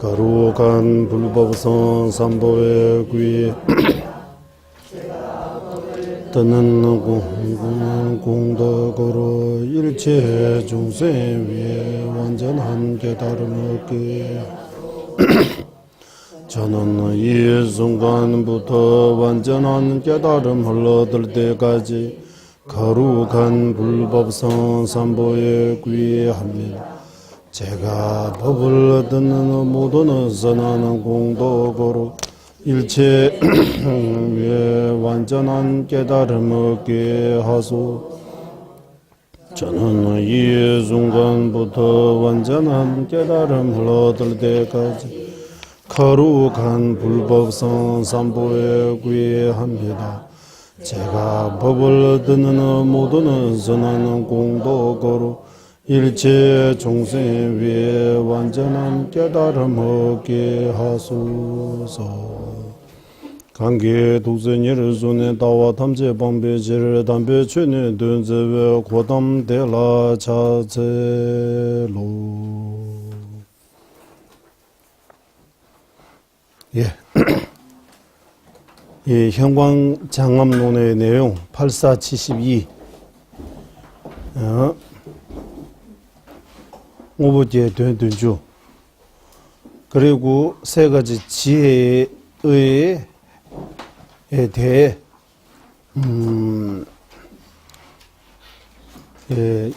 거룩한 불법성 삼보의 귀 듣는 공덕으로 일체 중생 위에 완전한 깨달음을 얻게 저는 이 순간부터 완전한 깨달음을 얻을 때까지 거룩한 불법성 삼보에 귀합니다. 제가 법을 듣는 모든 선한 공덕으로 일체 위에 완전한 깨달음을 얻게 하소. 저는 이 순간부터 완전한 깨달음을 얻을 때까지 거룩한 불법성 삼보에 귀합니다. 제가 법을 듣는 모든 선한 공덕으로 일체 중생 위에 완전한 깨달음을 얻게 하소서. 관계 독생일 손에 다와 탐제 방배지를 담배 취는 dunzewe 고담 대라 자제로. 예. 이 현광장암론의 내용 8472 오버제 된주 그리고 세 가지 지혜에 대해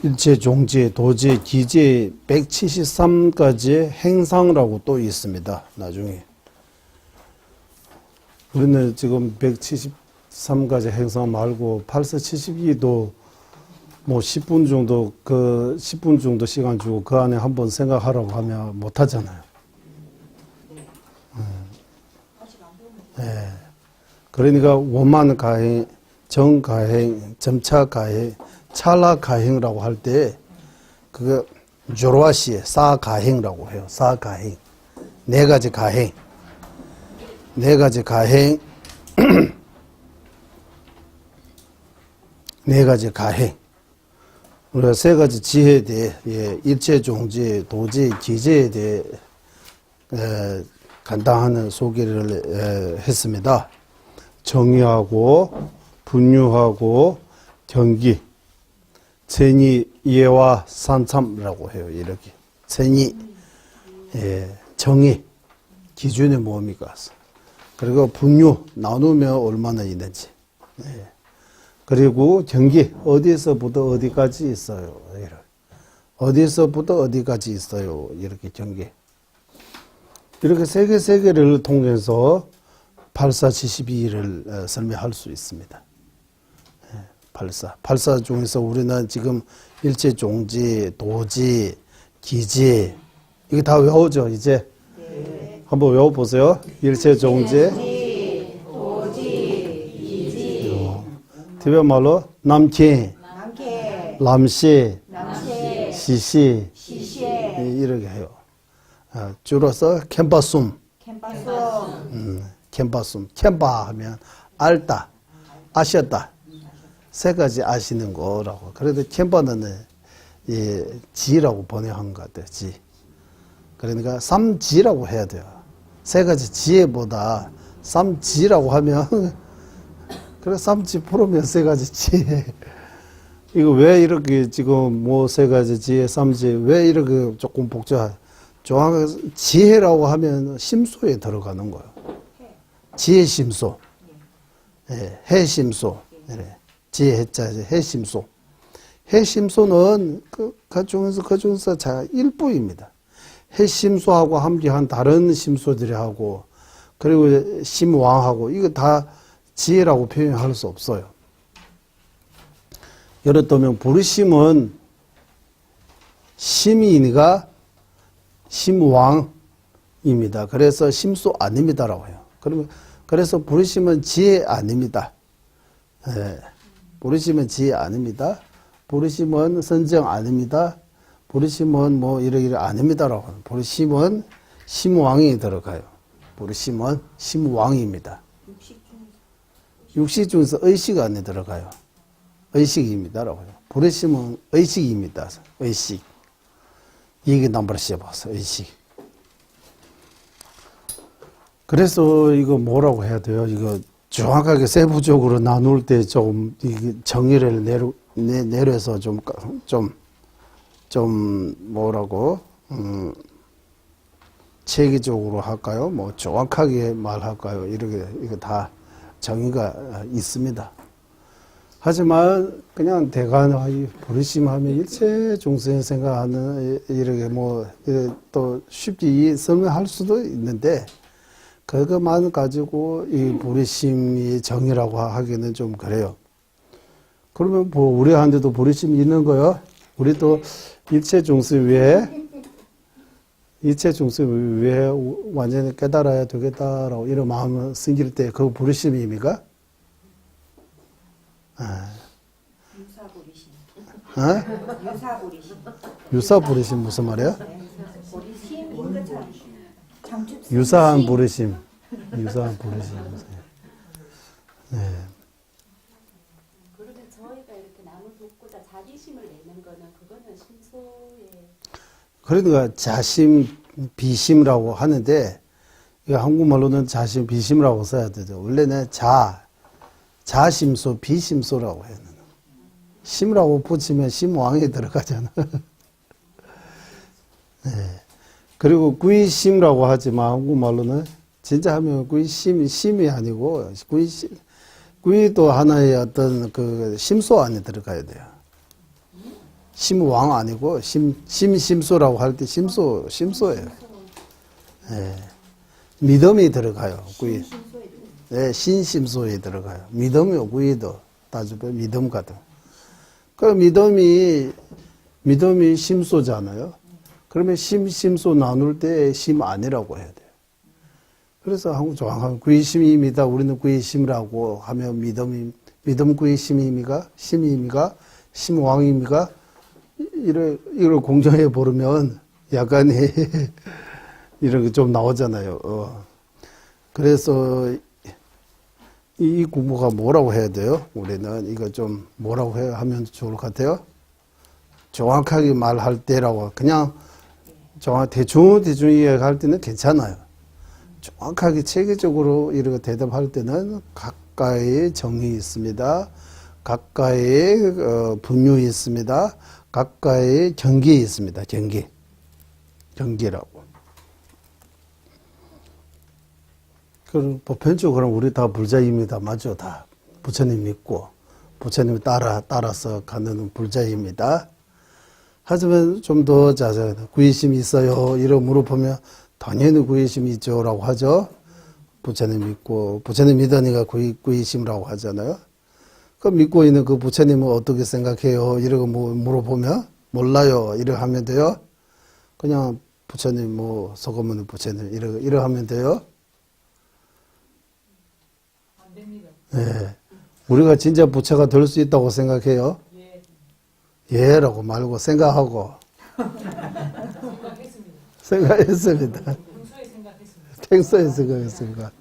일체 종제, 도제, 기제 173가지의 행상이라고 또 있습니다. 나중에 우리는 지금 173가지 행상 말고 8472도 뭐 10분 정도 10분 정도 시간 주고 그 안에 한번 생각하라고 하면 못 하잖아요. 네. 그러니까 원만 가행, 정 가행, 점차 가행, 찰나 가행이라고 할 때 그거 조로아시에 사 가행이라고 해요. 사 가행. 네 가지 가행. 네 가지 가행. 네 가지 가행. 우리가 세 가지 지혜에 대해 일체 종지, 도지, 기제에 대해 간단한 소개를 했습니다. 정의하고 분유하고 경기, 천이 예와 산참이라고 해요. 이렇게 천이 정의 기준이 뭡니까? 그리고 분유 나누면 얼마나 있는지. 그리고 경기 어디서부터 어디까지 있어요. 어디서부터 어디까지 있어요. 이렇게 경기. 이렇게 세 개를 통해서 8472를 설명할 수 있습니다. 84 중에서 우리는 지금 일체 종지, 도지, 기지 이게 다 외우죠. 이제 한번 외워보세요. 일체 종지, 도지, 기지. 티베 말로 남케, 람시, 시시 이렇게 해요. 줄여서 캠바숨. 캠바숨. 캠바 하면 알다, 아셨다. 세 가지 아시는 거라고. 그래도 캠바는 지라고 번역한 것 같아요. 지. 그러니까 삼지라고 해야 돼요. 세 가지 지혜보다 삼지라고 하면 그래 삼지 풀으면 세 가지 지혜. 이거 왜 이렇게 지금 뭐 세 가지 지혜, 삼지 왜 이렇게 조금 복잡해? 정확하게 지혜라고 하면 심소에 들어가는 거예요. 지혜 심소, 해심소, 지혜 해자지 해심소. 해심소는 그 중에서 자 일부입니다. 해심소하고 함께한 다른 심소들하고 그리고 심왕하고 이거 다 지혜라고 표현할 수 없어요. 예를 들면 부르심은 심이니까 심왕입니다. 그래서 심소 아닙니다라고 해요. 그래서 부르심은 지혜 아닙니다. 부르심은 지혜 아닙니다. 부르심은 선정 아닙니다. 부르심은 뭐 이러이러 아닙니다라고 해요. 부르심은 심왕이 들어가요. 부르심은 심왕입니다. 육식 중에서 의식 안에 들어가요. 의식입니다라고 해요. 부르심은 의식입니다. 의식. 이게 넘버를 씌워봐서 의식. 그래서 이거 뭐라고 해야 돼요? 이거 정확하게 세부적으로 나눌 때 좀 정의를 내려서 좀 뭐라고 체계적으로 할까요? 뭐 정확하게 말할까요? 이렇게 이거 다 정의가 있습니다. 하지만 그냥 대간의 부르심하면 일체 중생을 생각하는 이렇게 뭐 또 쉽게 설명할 수도 있는데 그것만 가지고 이 부르심이 정의라고 하기는 좀 그래요. 그러면 뭐 우리한테도 부르심이 있는 거요? 우리도 일체 중생 외에 완전히 깨달아야 되겠다라고 이런 마음을 생길 때 그 부르심입니까? 유사부리심. 어? 유사부리심. 유사부르심 무슨 말이야? 부리심인 것처럼 장축. 유사한 부르심. 유사한 부르심. 네. 그러면 저희가 이렇게 남을 돕고자 자비심을 내는 거는 그거는 심소의 그러니까 자심, 비심이라고 하는데 이거 한국말로는 자심, 비심이라고 써야 되죠. 원래는 자심소, 비심소라고 해요. 심이라고 붙이면 심왕에 들어가잖아. 네. 그리고 구이심이라고 하지만 한국말로는 진짜 하면 구이심이 아니고 구이도 하나의 어떤 그 심소 안에 들어가야 돼요. 심왕 아니고 심소라고 할 때 심소예요. 네. 믿음이 들어가요. 구이. 네, 신심소에 들어가요. 믿음이요, 구이도 따지면 믿음 같은. 그 믿음이 심소잖아요. 그러면 심소 나눌 때 심 아니라고 해야 돼요. 그래서 한국 정확한 구이심입니다. 우리는 구이심이라고 하면 믿음 구이심입니까? 심입니까? 심왕입니까? 이걸 공정해 보면 약간 이런 게 좀 나오잖아요. 그래서 이 공부가 뭐라고 해야 돼요? 우리는 이거 좀 뭐라고 하면 좋을 것 같아요? 정확하게 말할 때라고 그냥 대충 이야기할 때는 괜찮아요. 정확하게 체계적으로 이렇게 대답할 때는 각각의 정의 있습니다. 각각의 분류 있습니다. 각각의 경계 있습니다. 경계라고. 그럼 보편적으로 우리 다 불자입니다. 맞죠? 다 부처님 믿고 부처님 따라서 가는 불자입니다. 하지만 좀 더 자세히 구의심이 있어요. 이런 물어보면 당연히 구의심이 있죠라고 하죠. 부처님 믿고 부처님 믿으니까 구의심이라고 하잖아요. 그 믿고 있는 그 부처님은 어떻게 생각해요? 이러고 뭐 물어보면 몰라요. 이렇게 하면 돼요. 그냥 부처님 뭐 소금은 부처님 이렇게 하면 돼요. 안 됩니다. 예. 우리가 진짜 부처가 될 수 있다고 생각해요. 예, 예라고 말고 생각하고 생각했습니다. 생각했습니다. 평소에 생각했습니다. 평소에 생각했습니까?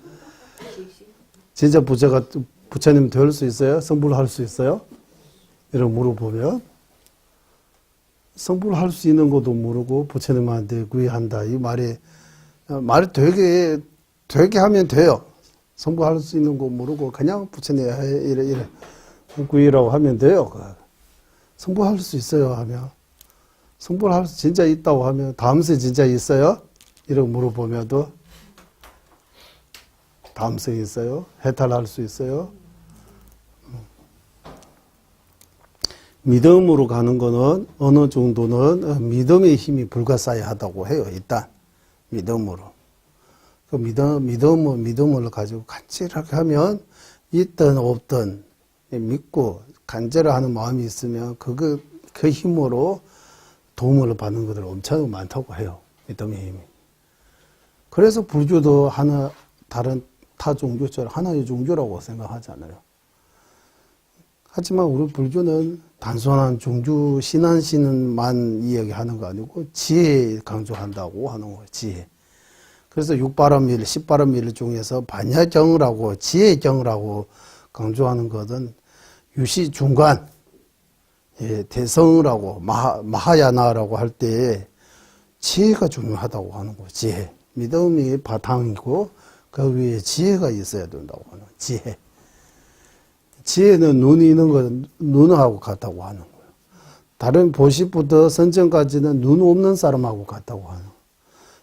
진짜 부처가 부처님 될 수 있어요? 성불할 수 있어요? 이런 물어보면 성불할 수 있는 것도 모르고 부처님한테 구의한다. 이 말이 되게 하면 돼요. 성불할 수 있는 거 모르고 그냥 부처님 이래 구의라고 하면 돼요. 성불할 수 있어요 하면 성불할 수 진짜 있다고 하면 다음세 진짜 있어요? 이렇게 물어보면도 다음세 있어요? 해탈할 수 있어요? 믿음으로 가는 거는 어느 정도는 믿음의 힘이 불가사의하다고 해요. 일단 믿음으로. 그 믿음을 가지고 간절하게 하면 있든 없든 믿고 간절하는 마음이 있으면 그 힘으로 도움을 받는 것들 엄청 많다고 해요. 믿음의 힘이. 그래서 불교도 다른 타 종교처럼 하나의 종교라고 생각하잖아요. 하지만 우리 불교는 단순한 종교 신앙심만 이야기하는 거 아니고 지혜 강조한다고 하는 거예요. 지혜. 그래서 6바람일, 10바람일 중에서 반야경이라고 지혜경이라고 강조하는 것은 유시 중간, 대성이라고 마하야나라고 할 때 지혜가 중요하다고 하는 거예요. 지혜. 믿음이 바탕이고 그 위에 지혜가 있어야 된다고 하는 거예요. 지혜. 지혜는 눈이 있는 건 눈하고 같다고 하는 거예요. 다른 보시부터 선정까지는 눈 없는 사람하고 같다고 하는 거예요.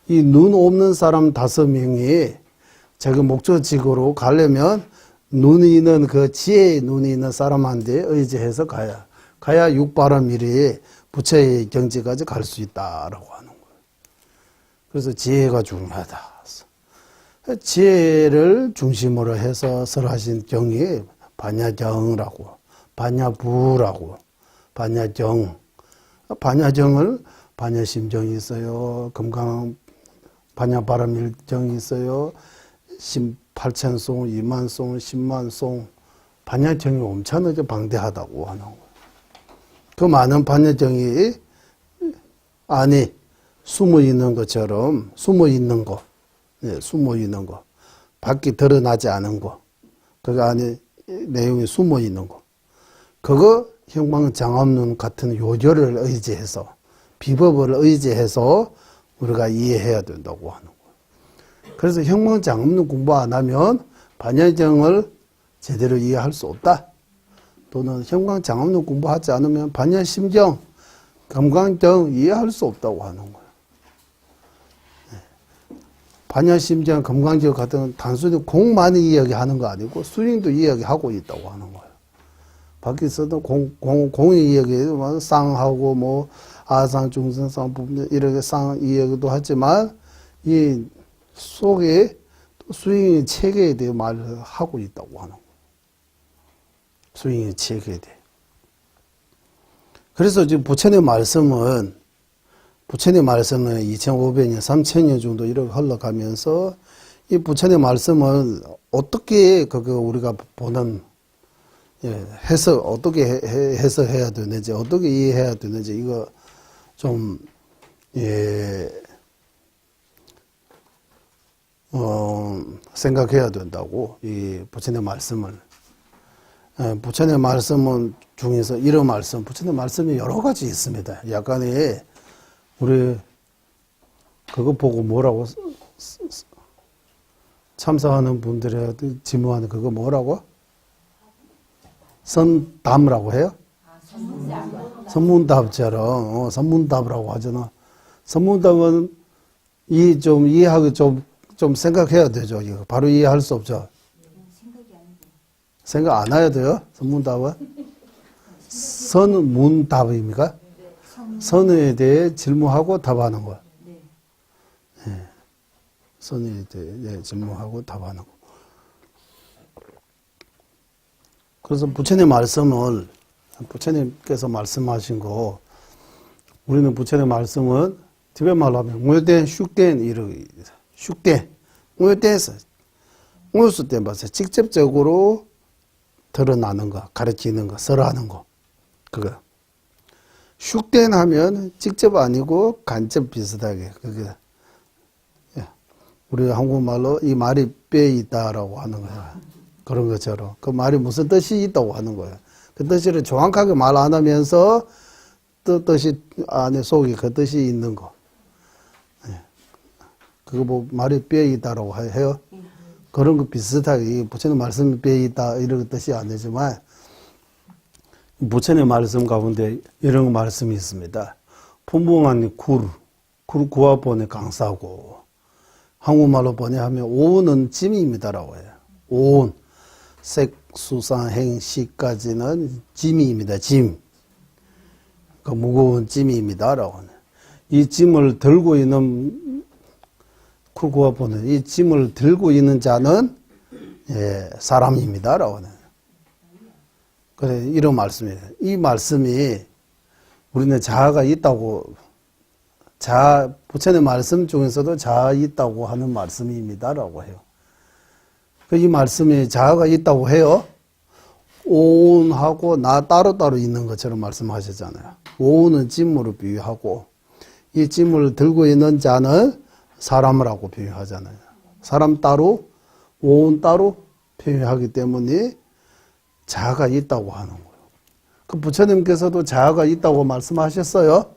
이 눈 없는 사람 5명이 자기 목적지구로 가려면 눈이 있는 그 지혜의 눈이 있는 사람한테 의지해서 가야 육바라밀이 부처의 경지까지 갈 수 있다라고 하는 거예요. 그래서 지혜가 중요하다. 지혜를 중심으로 해서 설하신 경이 반야정이라고, 반야부라고, 반야정. 반야정을 반야심정이 있어요. 금강 반야바라밀정이 있어요. 8,000송, 20,000송, 10,000송. 반야정이 엄청나게 방대하다고 하는 거예요. 그 많은 반야정이 안에 숨어 있는 것처럼, 숨어 있는 거, 숨어 있는 거, 밖에 드러나지 않은 거, 그 안에 내용이 숨어 있는 거, 그거 형방장엄론 같은 요절을 의지해서, 비법을 의지해서 우리가 이해해야 된다고 하는 거예요. 그래서 형방장엄론 공부 안 하면 반야정을 제대로 이해할 수 없다. 또는 형광장엄론 공부하지 않으면 반야심정, 금강정 이해할 수 없다고 하는 거예요. 반야심정, 금강정 같은 단순히 공만 이야기하는 거 아니고 수행도 이야기하고 있다고 하는 거예요. 밖에서도 공의 이야기도 쌍하고 뭐 아상, 중생상, 부분 이렇게 쌍 이야기도 하지만 이 속에 수행의 체계에 대해 말을 하고 있다고 하는 거예요. 수행의 체계에 대해. 그래서 지금 부처님 말씀은 2500년, 3000년 정도 이렇게 흘러가면서 이 부처님 말씀을 어떻게 우리가 보는 해석, 어떻게 해석해야 되는지, 어떻게 이해해야 되는지 이거 좀 생각해야 된다고 이 부처님 말씀을. 부처님 말씀은 중에서 이런 말씀, 부처님 말씀이 여러 가지 있습니다. 약간의 우리 그거 보고 뭐라고 참석하는 분들한테 질문하는 그거 뭐라고? 선담이라고 해요? 선문답처럼 선문답이라고 하잖아. 선문답은 좀 이해하기 좀 생각해야 되죠. 이거 바로 이해할 수 없죠. 생각 안 해야 돼요? 선문답은? 선문답입니까? 선에 대해 질문하고 답하는 거. 네. 선에 대해 질문하고 답하는 거. 그래서 부처님 말씀을, 부처님께서 말씀하신 거, 우리는 부처님 말씀은 티베트 말로 하면, 웅유된 슉된 이렇게, 슉된, 웅유된에서, 웅유수 때 봐서 직접적으로 드러나는 거, 가르치는 거, 설하는 거, 그거. 슉된 하면 직접 아니고 간접 비슷하게, 그게. 우리 한국말로 이 말이 뼈에 있다라고 하는 거야. 그런 것처럼. 그 말이 무슨 뜻이 있다고 하는 거예요. 그 뜻을 정확하게 말 안 하면서 뜻이 안에 속에 그 뜻이 있는 거. 그거 뭐 말이 뼈에 있다라고 해요. 그런 거 비슷하게 부처님 말씀이 뼈에 있다 이런 뜻이 아니지만 부처님 말씀 가운데 이런 말씀이 있습니다. 분봉한 구와 번에 강사고 한국말로 번역하면 오는 짐입니다라고 해요. 온 색, 수상, 행, 시까지는 짐입니다. 짐. 그 무거운 짐입니다라고 하네. 이 짐을 들고 있는 구와 번은 이 짐을 들고 있는 자는 사람입니다라고 하네. 그래 이런 말씀이에요. 이 말씀이 우리는 자아가 있다고 부처님 말씀 중에서도 자아 있다고 하는 말씀입니다라고 해요. 이 말씀이 자아가 있다고 해요. 오운하고 나 따로따로 있는 것처럼 말씀하셨잖아요. 오운은 짐으로 비유하고 이 짐을 들고 있는 자는 사람이라고 비유하잖아요. 사람 따로 오운 따로 비유하기 때문에 자아가 있다고 하는 거예요. 그 부처님께서도 자아가 있다고 말씀하셨어요?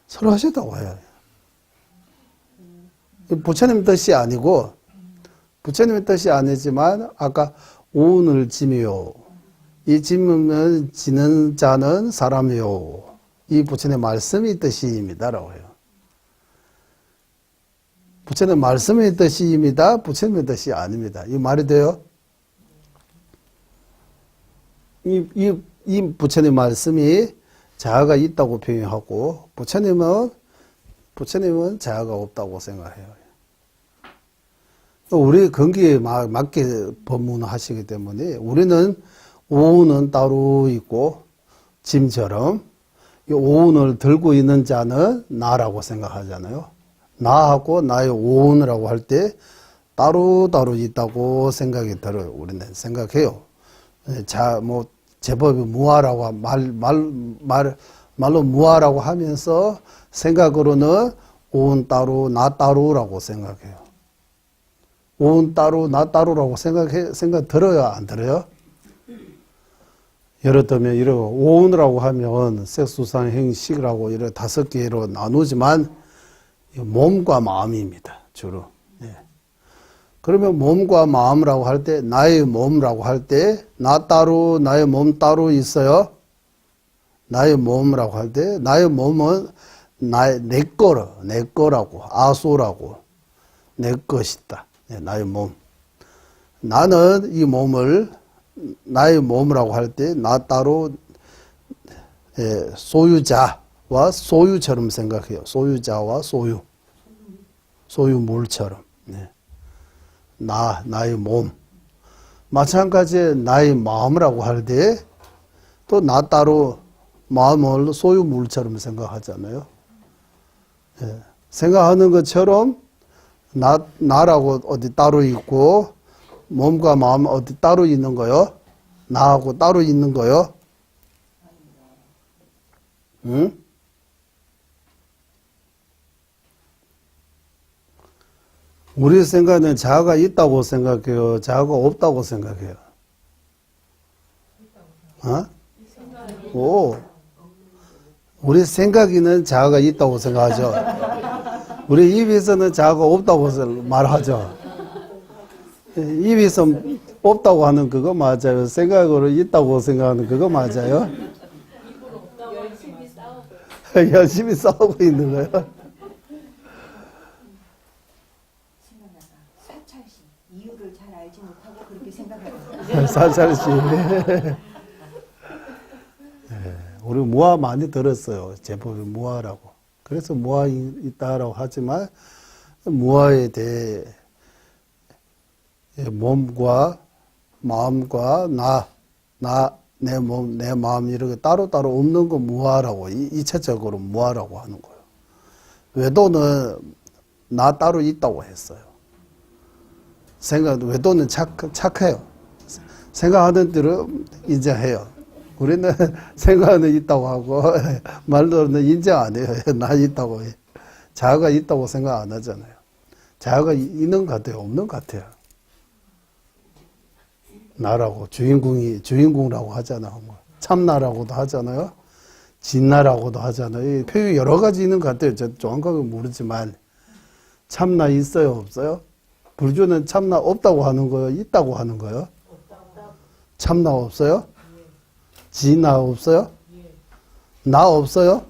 서로 하셨다고 해요. 부처님 뜻이 아니고, 부처님의 뜻이 아니지만, 아까 오운을 짐이요. 이 짐을 지는 자는 사람이요. 이 부처님의 말씀이 뜻입니다라고 해요. 부처님 말씀의 뜻입니다. 부처님의 뜻이 아닙니다. 이 말이 돼요? 이 부처님 말씀이 자아가 있다고 표현하고, 부처님은 자아가 없다고 생각해요. 우리 근기에 맞게 법문하시기 때문에 우리는 오운은 따로 있고, 짐처럼 이 오운을 들고 있는 자는 나라고 생각하잖아요. 나하고 나의 오운이라고 할 때 따로따로 있다고 생각이 들어요. 우리는 생각해요. 제법이 무아라고 말로 무아라고 하면서 생각으로는 오운 따로 나 따로라고 생각해요. 오운 따로 나 따로라고 생각 들어요, 안 들어요? 예를 들면 이런 오운이라고 하면 색수상 행식이라고 이런 5개로 나누지만 몸과 마음입니다, 주로. 예. 그러면 몸과 마음이라고 할 때, 나의 몸이라고 할 때, 나 따로, 나의 몸 따로 있어요? 나의 몸이라고 할 때, 나의 몸은 내 거라고, 아소라고, 내 것이다. 예, 나의 몸. 나는 이 몸을, 나의 몸이라고 할 때, 나 따로, 소유자와 소유처럼 생각해요. 소유자와 소유물처럼. 네. 나의 몸. 마찬가지에 나의 마음이라고 할 때, 또 나 따로 마음을 소유물처럼 생각하잖아요. 예. 생각하는 것처럼, 나라고 어디 따로 있고, 몸과 마음 어디 따로 있는 거요? 나하고 따로 있는 거요? 응? 우리 생각에는 자아가 있다고 생각해요. 자아가 없다고 생각해요. 어? 오. 우리 생각에는 자아가 있다고 생각하죠. 우리 입에서는 자아가 없다고 말하죠. 입에서 없다고 하는 그거 맞아요. 생각으로 있다고 생각하는 그거 맞아요. 열심히 싸우고 있는 거예요. 생각나가 사찰시 이유를 잘 알지 못하고 그렇게 생각하거든요. 사찰시. 우리 무아 많이 들었어요. 제법이 무아라고. 그래서 무아 있다라고 하지만 무아에 대해 몸과 마음과 내 몸, 내 마음 이렇게 따로따로 없는 거 무아라고, 이체적으로 무아라고 하는 거예요. 외도는 나 따로 있다고 했어요. 외도는 착해요. 생각하는 대로 인정해요. 우리는 생각은 있다고 하고 말로는 인정 안 해요. 나 있다고 해. 자아가 있다고 생각 안 하잖아요. 자아가 있는 것 같아요? 없는 것 같아요? 나라고 주인공이라고 하잖아요. 참나라고도 하잖아요. 진나라고도 하잖아요. 표현이 여러 가지 있는 것 같아요. 저 정확하게 모르지만 참나 있어요, 없어요? 불교는 참나 없다고 하는 거예요, 있다고 하는 거예요? 참나 없어요? 진나 없어요? 나 없어요?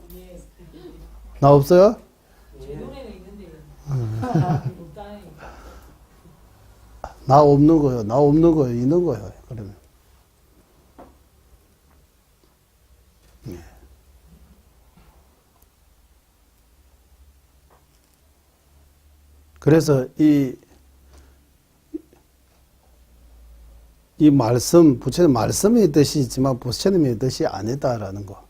나 없어요? 제 눈에는 있는데요. 나 없는 거예요. 나 없는 거예요. 있는 거예요. 그러면. 네. 그래서 이 말씀, 부처님 말씀의 뜻이 있지만 부처님의 뜻이 아니다라는 거.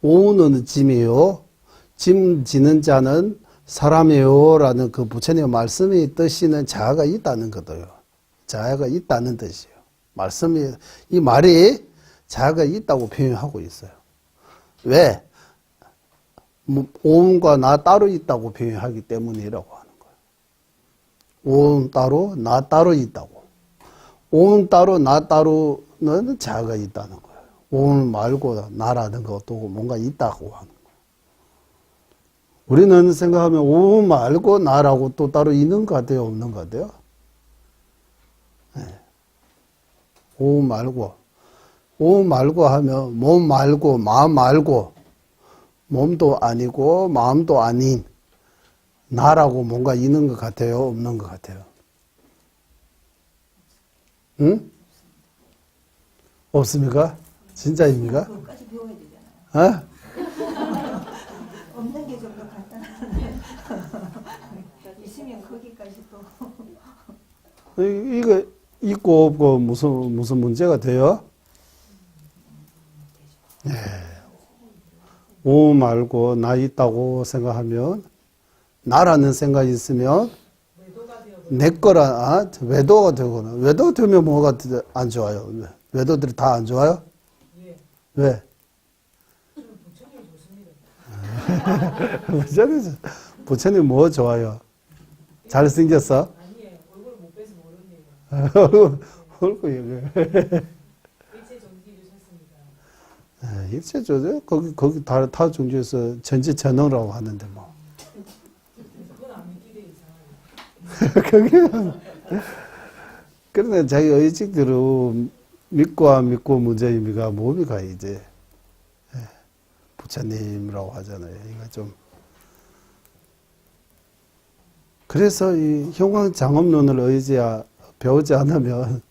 오는 짐이요. 짐 지는 자는 사람이요. 라는 그 부처님의 말씀의 뜻이는 자아가 있다는 거예요. 자아가 있다는 뜻이에요. 이 말이 자아가 있다고 표현하고 있어요. 왜? 오음과 나 따로 있다고 표현하기 때문이라고 하는 거예요. 오음 따로, 나 따로 있다고. 오음 따로, 나 따로는 자아가 있다는 거예요. 오음 말고 나라는 것도 뭔가 있다고 하는 거예요. 우리는 생각하면 오 말고 나라고 또 따로 있는 것 같아요? 없는 것 같아요? 네. 오 말고. 오 말고 하면 몸 말고 마음 말고 몸도 아니고 마음도 아닌 나라고 뭔가 있는 것 같아요? 없는 것 같아요? 응? 없습니까? 진짜입니까? 그것까지 배워야 되잖아요. 어? 없는 게 좀 더 간단한데 있으면 거기까지 또 이거 있고 없고 무슨 문제가 돼요? 네. 오 말고 나 있다고 생각하면 나라는 생각이 있으면 내 거라 외도가 되거나 외도 되면 뭐가 안 좋아요? 외도들이 다 안 좋아요? 예. 왜? 부처님 좋습니다. 부처님 뭐 좋아요? 잘생겼어? 아니에요. 얼굴 못 빼서 모르네요. 얼굴 일체 정기 주셨습니다. 일체조죠? 거기 다 종교에서 전지전능이라고 하는데 뭐. 그건 안 믿기대 이상하게. 그게 그러나 자기 의식대로 믿고 안 믿고 문제입니까? 뭡니까 이제 부처님이라고 하잖아요. 이거 좀 그래서 이 형광장엄론을 배우지 않으면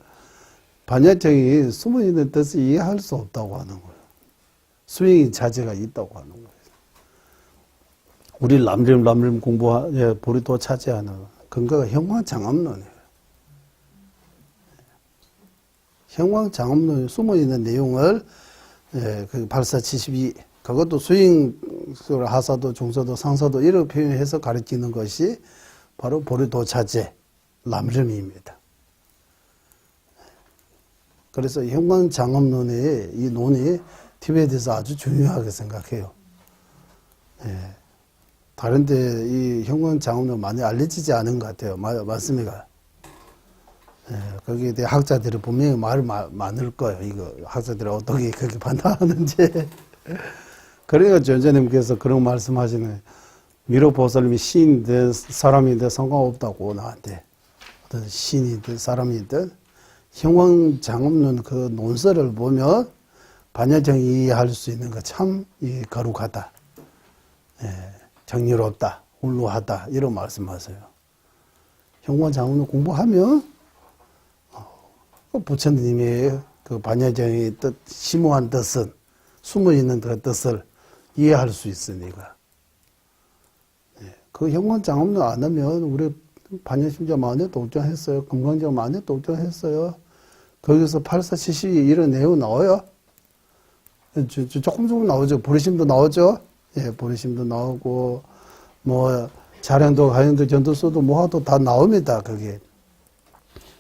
반야정이 숨어 있는 뜻을 이해할 수 없다고 하는 거예요. 수행의 자제가 있다고 하는 거예요. 우리 람림 보리도 차지하는 근거가 형광장엄론이에요. 형광장엄론에 숨어 있는 내용을 그 8472 그것도 수행 하사도 중서도 상서도 이렇게 표현해서 가르치는 것이 바로 보리도 차제 람림입니다. 그래서 형광장엄론의 이 논이 티베트에서 아주 중요하게 생각해요. 다른데 이 형광장엄론 많이 알려지지 않은 것 같아요. 맞습니까? 거기에 대해 학자들이 분명히 말을 많을 거예요. 이거 학자들이 어떻게 그렇게 판단하는지. 그러니까 전자님께서 그런 말씀하시는 미륵보살님이 시인이든 사람이든 상관없다고 나한테 어떤 시인이든 사람이든 형광장엄론 그 논설을 보면 반야정이 이해할 수 있는 거 참 거룩하다. 정의롭다. 훌륭하다. 이런 말씀하세요. 형광장엄론 공부하면 부처님의 그 반야정의 뜻, 심오한 뜻은 숨어있는 그 뜻을 이해할 수 있으니까. 그 형광장엄론 안 하면 우리 반야심자 많이 독점했어요. 금강정 많이 독점했어요. 거기서 8472 이런 내용 나와요. 조금 나오죠. 보리심도 나오죠. 보리심도 나오고 뭐 자량도 가연도 전도서도 뭐하도 다 나옵니다. 그게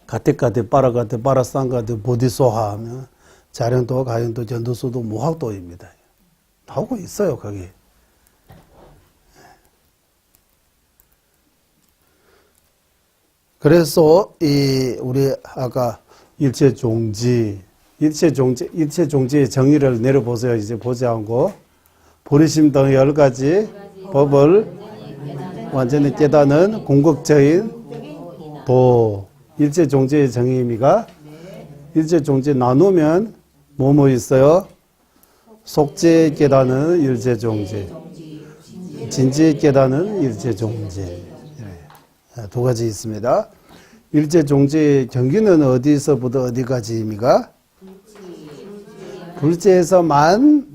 가택가대 빠라가대 빠라쌍가대 보디소하 하면 자량도 가연도 전도서도 모학도입니다. 나오고 있어요. 거기. 그래서 우리 아까 일체종지의 정의를 내려보세요. 이제 보지 않고 보리심 등 10가지 법을 완전히 깨닫는 궁극적인 도. 일체종지의 정의입니까? 일체종지 나누면 뭐뭐 있어요? 속죄 깨닫는 일체종지, 진지 깨닫는 일체종지. 두 가지 있습니다. 일체종지의 경기는 어디서부터 어디까지입니까? 불지에서만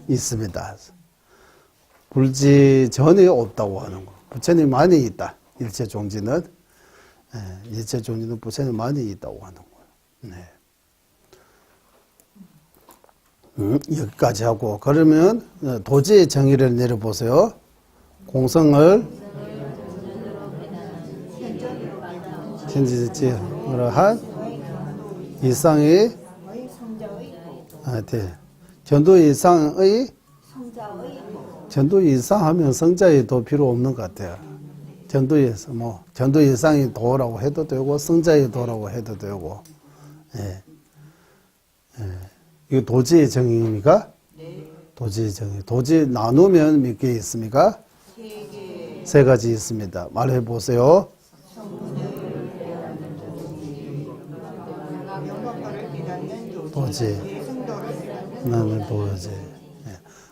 있습니다. 불지 전에 없다고 하는 거. 부처님만이 있다. 일체종지는. 일체종지는 부처님만이 있다고 하는 거예요. 여기까지 하고 그러면 도지의 정의를 내려보세요. 공성을 현지지으로 한 이상의 전도 이상의 전도 이상 하면 성자의 도 필요 없는 것 같아요. 전도에서 전도 이상의 도라고 해도 되고 성자의 도라고 해도 되고. 이거 도지의 정의입니까? 네. 도지의 정의. 도지 나누면 몇 개 있습니까? 세 가지 있습니다. 말해 보세요. 도지. 나는 도지.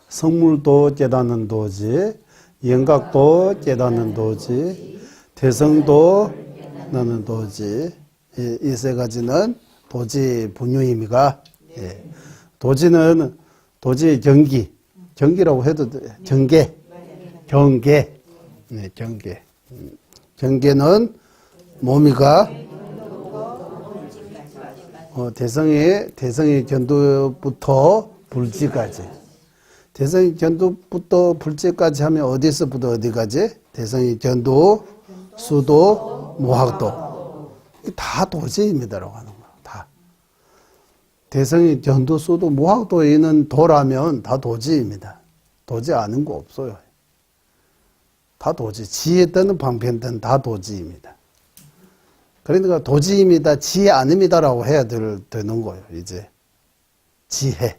성물도 깨닫는 도지. 영각도 깨닫는 도지. 대성도 나는 도지. 이 세 가지는 도지 분유임이가. 도지는 도지의 경기라고 해도 돼. 경계. 네, 경계. 경계는 몸이가 대성의 견도부터 불지까지. 대성의 견도부터 불지까지 하면 어디서부터 어디까지? 대성의 견도, 수도, 모학도. 다 도지입니다라고 하는 거야. 다. 대성의 견도, 수도, 모학도에 있는 도라면 다 도지입니다. 도지 아는 거 없어요. 다 도지. 지혜든 방편든 다 도지입니다. 그러니까 도지입니다, 지혜 아닙니다라고 해야 되는 거예요, 이제. 지혜.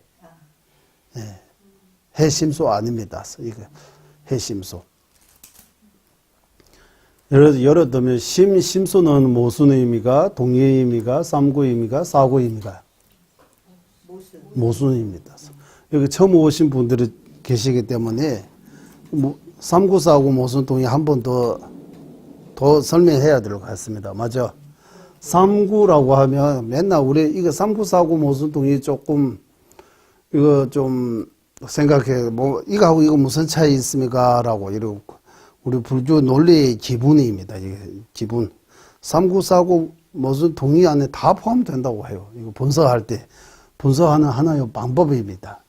예. 해심소 아닙니다. 이거 해심소. 예를 들면 심수는 모순의 의미가, 동의의 의미가, 삼구의 의미가, 사구의 의미가. 모순입니다. 여기 처음 오신 분들이 계시기 때문에 삼구, 사구, 모순, 동의 한 번 더 설명해야 될 것 같습니다. 맞죠? 삼구라고 하면 맨날 우리 이거 삼구, 사구, 모순, 동의 조금 이거 좀 생각해. 뭐 이거하고 이거 무슨 차이 있습니까? 라고 이러고 우리 불교 논리의 기본입니다. 이게 기본. 삼구, 사구, 모순, 동의 안에 다 포함된다고 해요. 이거 분석할 때 분석하는 하나의 방법입니다.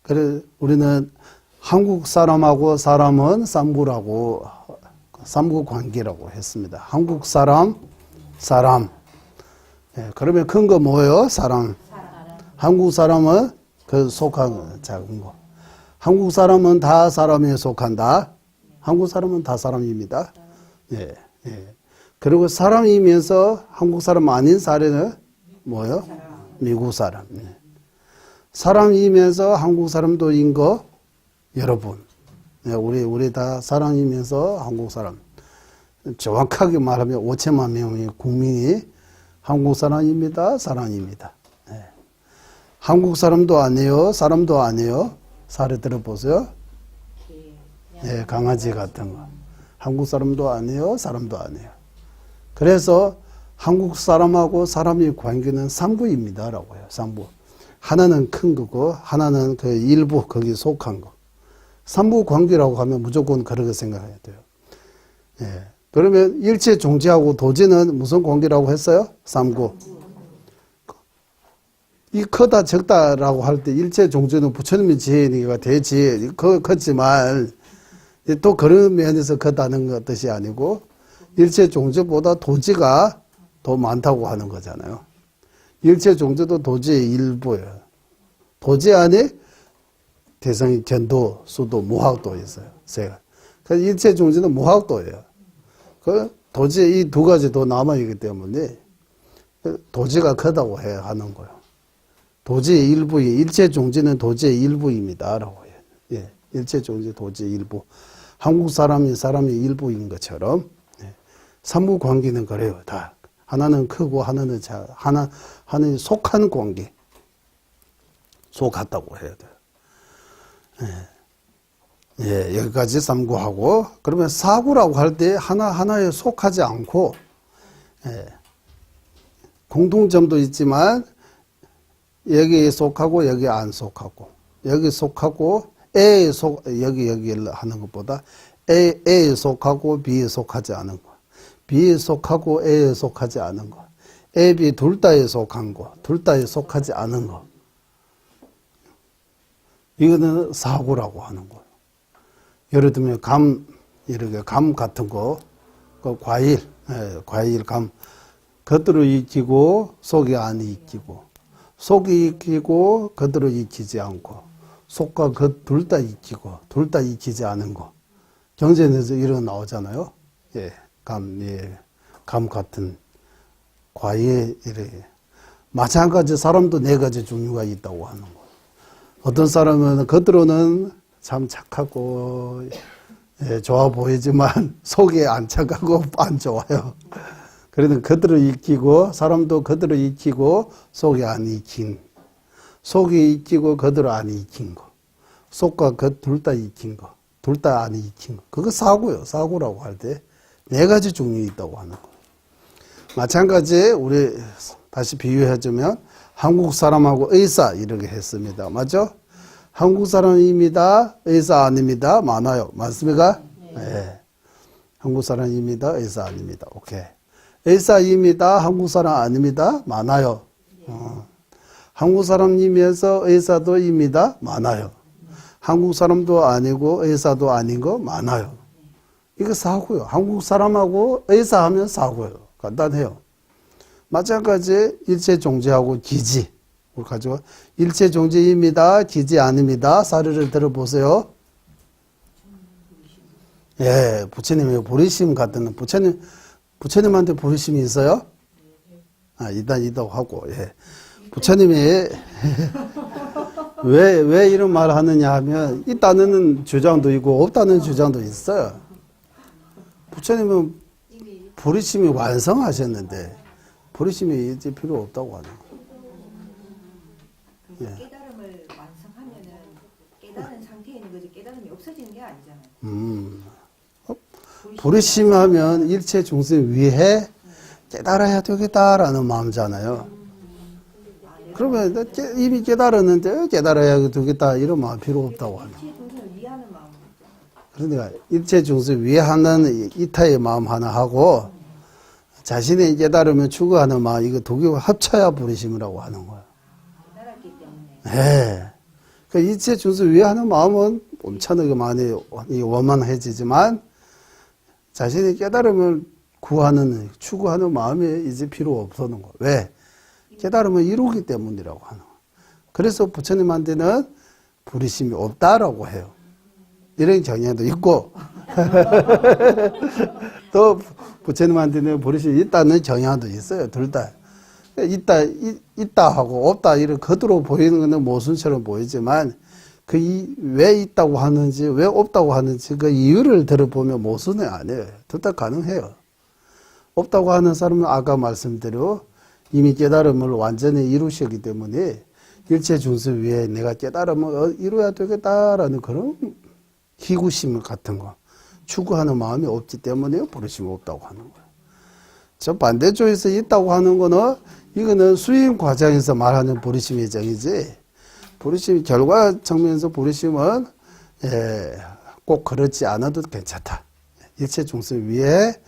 그래 우리는 한국 사람하고 사람은 삼구라고 삼구 관계라고 했습니다. 한국 사람. 예, 그러면 큰 거 뭐예요? 사람. 한국 사람은 그 속한 작은 거. 한국 사람은 다 사람에 속한다. 한국 사람은 다 사람입니다. 예, 예. 그리고 사람이면서 한국 사람 아닌 사례는 뭐예요? 미국 사람. 예. 사람이면서 한국 사람도인 거 여러분. 예, 우리 다 사람이면서 한국 사람. 정확하게 말하면 5천만 명의 국민이 한국 사람입니다. 사람입니다. 예. 한국 사람도 아니에요. 사람도 아니에요. 사례 들어보세요. 예, 강아지 같은 거. 한국 사람도 아니에요. 사람도 아니에요. 그래서 한국 사람하고 사람의 관계는 삼구입니다라고 해요. 삼구. 하나는 큰 거고 하나는 그 일부 거기 속한 거. 삼부 관계라고 하면 무조건 그렇게 생각해야 돼요. 예. 그러면 일체 종지하고 도지는 무슨 관계라고 했어요? 삼구. 이 크다 적다라고 할 때 일체 종지는 부처님의 지혜니까 대지혜 컸지만 또 그런 면에서 크다는 뜻이 아니고 일체 종지보다 도지가 더 많다고 하는 거잖아요. 일체 종지도 도지의 일부예요. 도지 안에 대성이 견도, 수도, 모학도 있어요. 세가. 그래서 일체 종지는 모학도예요. 그 도지에 이 두 가지 더 남아있기 때문에 도지가 크다고 해야 하는 거예요. 도지의 일부이, 일체 종지는 도지의 일부입니다라고 해요. 예. 일체 종지 도지의 일부. 한국 사람이 사람의 일부인 것처럼, 예. 삼부 관계는 그래요. 다. 하나는 크고 하나는 하나는 속한 관계. 속았다고 해야 돼요. 예. 예, 여기까지 삼구하고, 그러면 사구라고 할 때 하나하나에 속하지 않고, 예, 공통점도 있지만, 여기에 속하고, 여기에 안 속하고, 여기 속하고, 여기를 하는 것보다, A에 속하고, B에 속하지 않은 거, B에 속하고, A에 속하지 않은 거, A, B 둘 다에 속한 거, 둘 다에 속하지 않은 거, 이거는 사구라고 하는 거예요. 예를 들면 이렇게 감 같은 거, 그 과일, 감, 겉으로 익히고 속이 안 익히고, 속이 익히고 겉으로 익히지 않고, 속과 겉 둘 다 익히고, 둘 다 익히지 않은 거. 경전에서 이런 나오잖아요. 예, 감 같은 과일, 이렇게. 마찬가지 사람도 네 가지 종류가 있다고 하는 거예요. 어떤 사람은 겉으로는 참 착하고, 좋아 보이지만 속에 안 착하고 안 좋아요. 그래도 그대로 익히고 사람도 그대로 익히고 속에 안 익힌, 속이 익히고 그대로 안 익힌 거, 속과 그 둘 다 익힌 거, 둘 다 안 익힌 거, 그거 사고요. 사고라고 할 때 네 가지 종류 있다고 하는 거. 마찬가지 우리 다시 비유해주면 한국 사람하고 의사 이렇게 했습니다. 맞죠? 한국 사람입니다. 의사 아닙니다. 많아요. 맞습니까? 네. 한국 사람입니다. 의사 아닙니다. 오케이. 의사입니다. 한국 사람 아닙니다. 많아요. 한국 사람이면서 의사도입니다. 많아요. 한국 사람도 아니고 의사도 아닌 거 많아요. 이거 사고요. 한국 사람하고 의사하면 사고요. 간단해요. 마찬가지 일체 존재하고 기지. 우리 가지고 일체 존재입니다. 기지 아닙니다. 사례를 들어보세요. 예, 부처님의 보리심 같은 부처님한테 보리심이 있어요? 아, 있다고 하고, 예. 부처님이 왜 이런 말을 하느냐 하면 있다는 주장도 있고 없다는 주장도 있어요. 부처님은 보리심이 완성하셨는데 보리심이 이제 필요 없다고 하는 거예요. 그래서 깨달음을 완성하면은 깨달은 상태에 있는 거지 깨달음이 없어지는 게 아니잖아요. 보리심 하면 일체 중생 위해 깨달아야 되겠다라는 마음이잖아요. 그러면 이미 깨달았는데 깨달아야 되겠다 이런 마음 필요 없다고 하는 거예요. 일체 중생을 위하는 마음이죠. 그러니까 일체 중생 위하는 이타의 마음 하나 하고 자신의 깨달음을 추구하는 마음 이거 두 개가 합쳐야 보리심이라고 하는 거예요. 깨달았기 때문에. 네. 그 일체 중생 위하는 마음은 엄청나게 많이 원만해지지만 자신의 깨달음을 구하는 추구하는 마음이 이제 필요 없어는 거예요. 왜? 깨달음을 이루기 때문이라고 하는 거예요. 그래서 부처님한테는 부리심이 없다라고 해요. 이런 경향도 있고 또 부처님한테는 부리심이 있다는 경향도 있어요. 둘 다. 있다 하고 없다 이런 겉으로 보이는 것은 모순처럼 보이지만 왜 있다고 하는지 왜 없다고 하는지 그 이유를 들어보면 모순은 아니에요. 둘 다 가능해요. 없다고 하는 사람은 아까 말씀대로 이미 깨달음을 완전히 이루셨기 때문에 일체 중생 위에 내가 깨달음을 이루어야 되겠다라는 그런 희구심 같은 거 추구하는 마음이 없기 때문에 부르심이 없다고 하는 거예요. 저 반대쪽에서 있다고 하는 거는 이거는 수행 과정에서 말하는 부르심의 정이지 부르심 결과 측면에서 부르심은 꼭 그렇지 않아도 괜찮다. 일체 중생 위에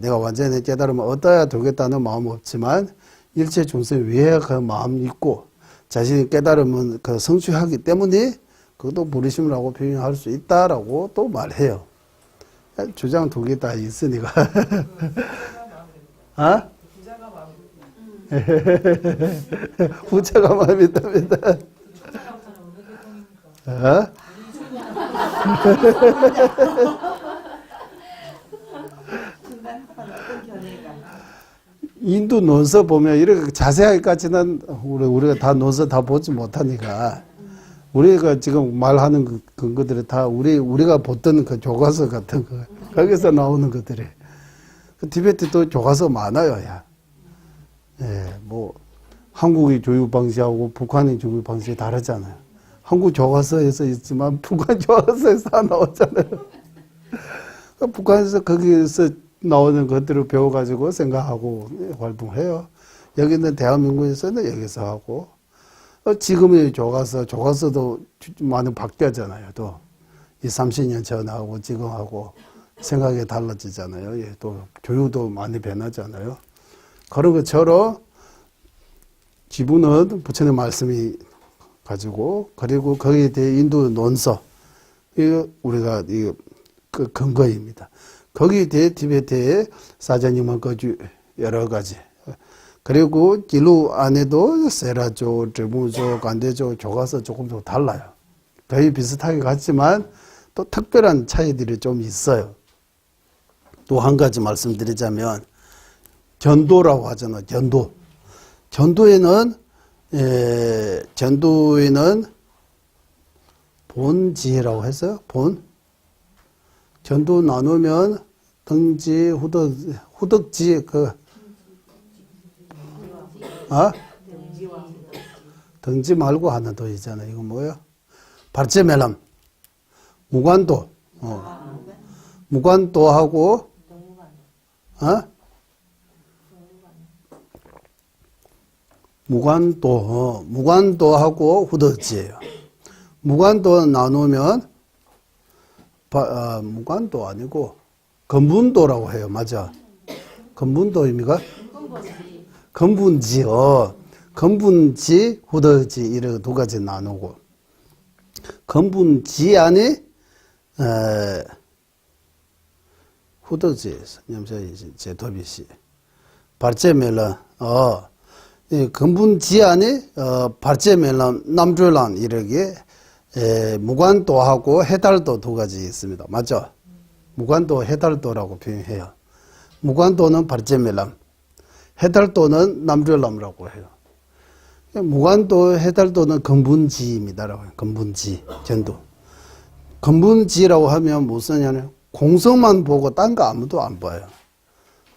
내가 완전히 깨달음을 얻어야 되겠다는 마음은 없지만 일체 중생 위에 그 마음이 있고 자신이 깨달음은 그 성취하기 때문에 그것도 부르심이라고 표현할 수 있다라고 또 말해요. 주장 두 개 다 있으니까. 아? 부처가 마음이 있답니다. 어? 인도 논서 보면 이렇게 자세하게까지는 우리가 다 논서 다 보지 못하니까 우리가 지금 말하는 그것들이 다 우리가 보던 그 교과서 같은 거 거기서 나오는 것들이 그 티베트도 교과서 많아요. 야. 예, 뭐 한국의 교육 방식하고 북한의 교육 방식이 다르잖아요. 한국 교과서에서 있지만 북한 교과서에서 다 나오잖아요. 북한에서 거기에서 나오는 것들을 배워가지고 생각하고 활동해요. 여기는 대한민국에서는 여기서 하고 지금의 교과서도 많이 바뀌었잖아요. 또 30년 전하고 지금하고 생각이 달라지잖아요. 예, 또 교육도 많이 변하잖아요. 그런 것처럼 기본은 부처님 말씀이 가지고 그리고 거기에 대해 인도 논서 이거 우리가 그 근거입니다. 거기에 대해 티베트의 사자님은 거주 여러 가지 그리고 길루 안에도 세라조, 드무조, 간대조 교과서 조금 더 달라요. 거의 비슷하게 같지만 또 특별한 차이들이 좀 있어요. 또 한 가지 말씀드리자면 견도라고 하잖아요. 견도에는 본지혜라고 했어요. 전도 나누면 등지, 후덕지, 등지 말고 하나 더 있잖아요. 이거 뭐야? 발제멜람. 무관도. 무관도하고, 무관도하고 후덕지예요. 무관도 나누면, 무관도 아니고, 건분도라고 해요. 맞아. 건분도입니까? 건분지, 건분지, 후덕지, 이렇게 두 가지 나누고, 건분지 안에, 후덕지, 제토비시, 발제멜란, 이 건분지 안에, 발제멜란, 남조란, 이렇게, 무관도하고 해달도 두 가지 있습니다. 맞죠? 무관도, 해달도라고 표현해요. 무관도는 발제멜람, 해달도는 남조람이라고 해요. 무관도, 해달도는 건분지입니다라고 해요. 건분지, 전도. 건분지라고 하면 무슨냐면 공성만 보고 딴 거 아무도 안 봐요.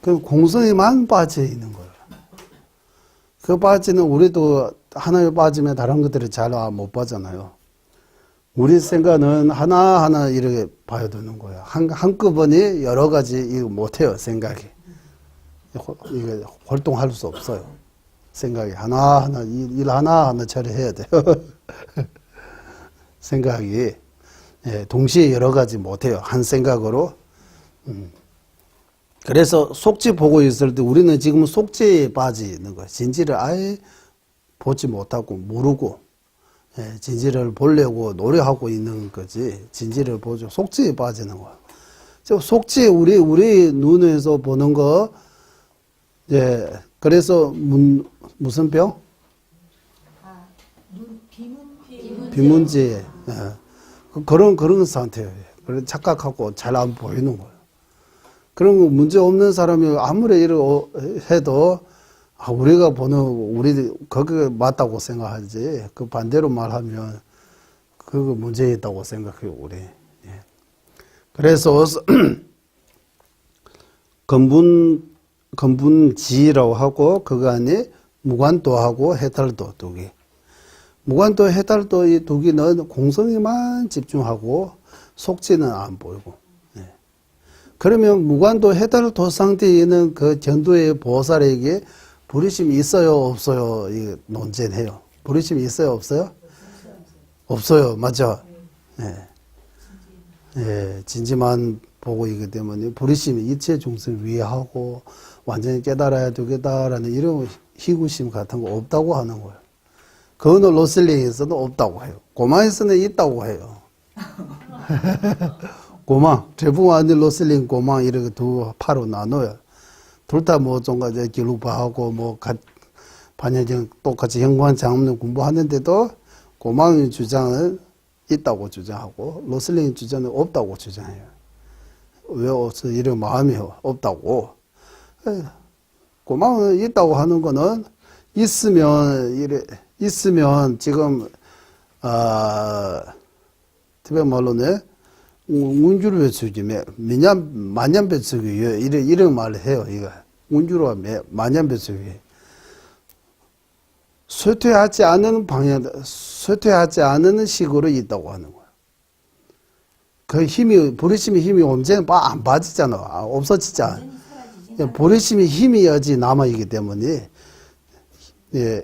그 공성에만 빠져 있는 거예요. 그 빠지는 우리도 하나에 빠지면 다른 것들을 잘 못 봐잖아요. 우리 생각은 하나하나 이렇게 봐야 되는 거예요. 한꺼번에 여러 가지 이거 못해요, 생각이. 이게 활동할 수 없어요. 생각이 하나하나, 일 하나하나 처리해야 돼요. 생각이. 예, 동시에 여러 가지 못해요. 한 생각으로. 그래서 속지 보고 있을 때 우리는 지금 속지에 빠지는 거예요. 진지를 아예 보지 못하고 모르고, 예, 진지를 보려고 노력하고 있는 거지. 진지를 보죠. 속지에 빠지는 거예요. 속지 우리 눈에서 보는 거, 예, 그래서 무슨 병? 비문지. 예. 그런 상태예요. 그런 착각하고 잘 안 보이는 거예요. 그런 거 문제 없는 사람이 아무리 이렇게 해도 우리가 보는 우리 거기가 맞다고 생각하지. 그 반대로 말하면 그거 문제 있다고 생각해요, 우리. 예. 그래서 건분지라고 하고 그거 안에 무관도하고 해탈도 두 개. 무관도, 해탈도 이 두 개는 공성에만 집중하고 속지는 안 보이고. 예. 그러면 무관도, 해탈도 상태에 있는 그 전도의 보살에게 불의심이 있어요, 없어요? 이 논쟁해요. 불의심이 있어요, 없어요? 없어요, 맞죠? 예. 예, 진지만 보고 있기 때문에 불의심이 이체 중생을 위하고 완전히 깨달아야 되겠다라는 이런 희구심 같은 거 없다고 하는 거예요. 그거는 로슬링에서는 없다고 해요. 고망에서는 있다고 해요. 고망, 제붕아니 로슬링 고망 이렇게 두 파로 나눠요. 둘 다 뭐 좀가 기루파하고 뭐 반야경 똑같이 현관 장엄는 공부하는데도 고망의 주장은 있다고 주장하고 로슬링의 주장은 없다고 주장해요. 왜 없어? 이런 마음이 없다고. 고망은 있다고 하는 거는 있으면 지금 티베 말로는 운주로 배수기면 만년 배수기 이런 말을 해요. 이거 운주로 만년 배수기 쇠퇴하지 않는 방향, 쇠퇴하지 않는 식으로 있다고 하는 거예요. 그 힘이 불의심의 힘이 언제는 안 빠지잖아. 없어지잖아. 불의심의 힘이 여지 남아 있기 때문에. 예,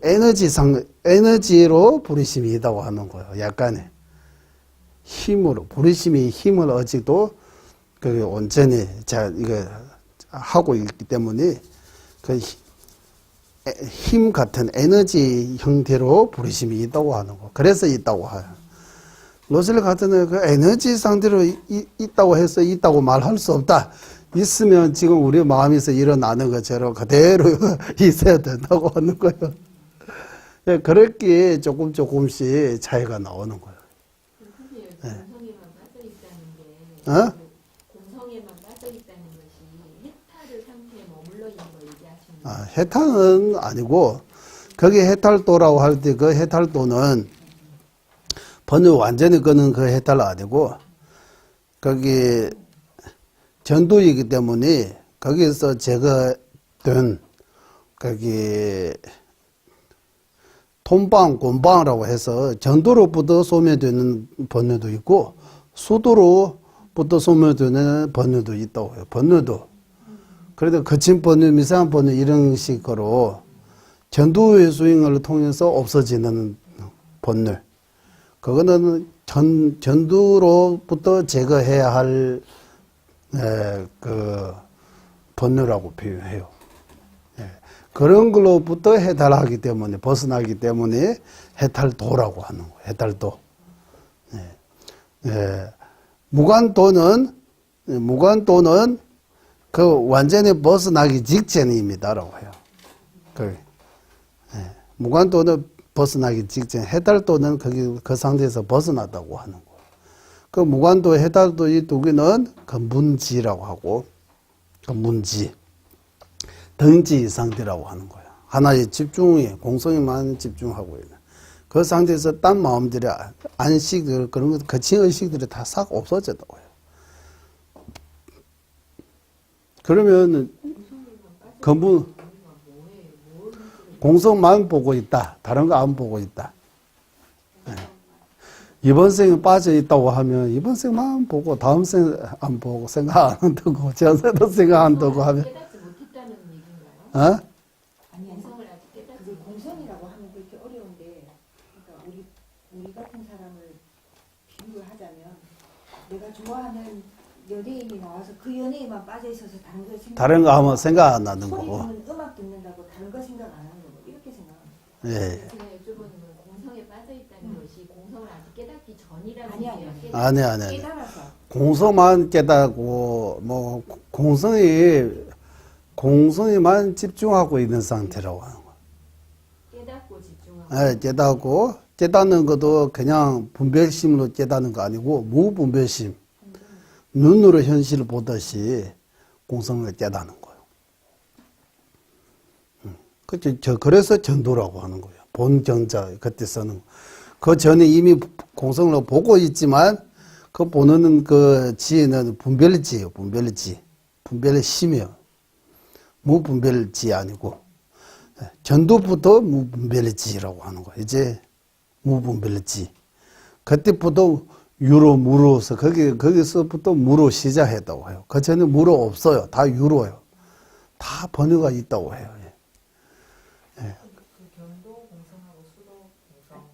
에너지로 불의심이 있다고 하는 거예요. 약간의 힘으로, 불의심이 힘을 아직도 온전히 이거 하고 있기 때문에 그 힘 같은 에너지 형태로 불의심이 있다고 하는 거. 그래서 있다고 해요. 로셀 같은 그 에너지 상태로 있다고 해서 있다고 말할 수 없다. 있으면 지금 우리 마음에서 일어나는 것처럼 그대로 있어야 된다고 하는 거예요. 예, 그렇게 조금씩 차이가 나오는 거예요. 공성에만 빠져 있다는 게 공성에만 빠져 있다는 것이 해탈의 상태에 머물러 있는 걸 얘기하시는 거예요. 해탈은 아니고 거기 해탈도라고 할 때 그 해탈도는 번역 완전히 끄는 그 해탈 아니고 거기 전두이기 때문에 거기서 제거된 거기 톤방, 곤방이라고 해서 전도로부터 소멸되는 번뇌도 있고 수도로부터 소멸되는 번뇌도 있다고 해요. 번뇌도. 그래도 거친 번뇌, 미세한 번뇌 이런 식으로 전도의 수행을 통해서 없어지는 번뇌. 그거는 전도로부터 제거해야 할 그 번뇌라고 표현해요. 예. 그런 걸로부터 해탈하기 때문에, 벗어나기 때문에 해탈도라고 하는 거예요. 해탈도. 예. 예. 무관도는 그 완전히 벗어나기 직전입니다라고 해요. 예. 무관도는 벗어나기 직전, 해탈도는 그 상태에서 벗어났다고 하는 거예요. 그 무관도, 해탈도 이 두 개는 그 문지라고 하고, 그 문지, 등지 상태라고 하는 거예요. 하나의 집중에, 공성에만 집중하고 있는. 그 상태에서 딴 마음들이, 안식들, 그런 것, 거친 의식들이 다 싹 없어졌다고 해요. 그러면, 공성만 보고 있다. 다른 거 안 보고 있다. 네. 이번 생에 빠져 있다고 하면 이번 생만 보고 다음 생 안 보고 생각 안 한다고 전생도 생각 안 한다고 하면 깨닫지 못했다는 얘기인가요? 어? 아니 공성을 아직 깨닫지 그게 공성이라고 하면 그렇게 어려운데, 그러니까 우리 같은 사람을 비유를 하자면, 내가 좋아하는 연예인이 나와서 그 연예인만 빠져 있어서 다른 거 생각. 다른 거 하면 생각 안 나는 소리 거고. 듣는 음악 듣는다고 다른 거 생각 안 하는 거고 이렇게 생각합니다. 예. 제가 여쭤보는 건 공성에 빠져 있다는 것이 공성을 아직 깨닫기 전이라는 아니. 얘기예요. 아니. 깨달아서 공성만 깨닫고 뭐 공성에만 집중하고 있는 상태라고 하는 거예요. 깨닫고 집중하고. 예, 깨닫고 깨닫는 것도 그냥 분별심으로 깨닫는 거 아니고 무분별심. 눈으로 현실을 보듯이 공성을 깨닫는 거예요. 그래서 전도라고 하는 거예요. 본경자, 그때 쓰는. 그 전에 이미 공성을 보고 있지만, 그 보는 그 지혜는 분별지예요, 분별지. 분별심이요. 무분별지 아니고, 전도부터 무분별지라고 하는 거예요. 이제 무분별지. 그때부터 유로, 무로서, 거기서부터 무로 시작했다고 해요. 그 전에 무로 없어요. 다 유로예요. 다 번뇌가 있다고 해요. 그 견도 공성하고 수도 공성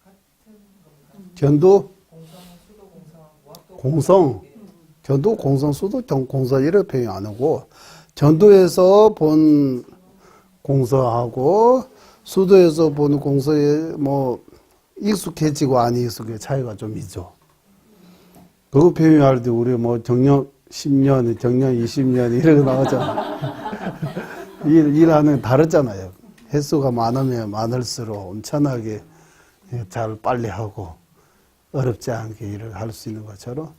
같은 겁니다. 견도, 공성, 수도 공성하고 또 공성, 견도, 공성, 수도, 공성 이렇게 표현 안 하고, 전도에서 본 공성하고 수도에서 본 공성에 뭐 익숙해지고 안 익숙해 차이가 좀 있죠. 그거 표현할 때 우리 뭐 정년 10년, 정년 20년 이렇게 나오잖아. 일하는 다르잖아요. 횟수가 많으면 많을수록 엄청나게 잘 빨리 하고 어렵지 않게 일을 할 수 있는 것처럼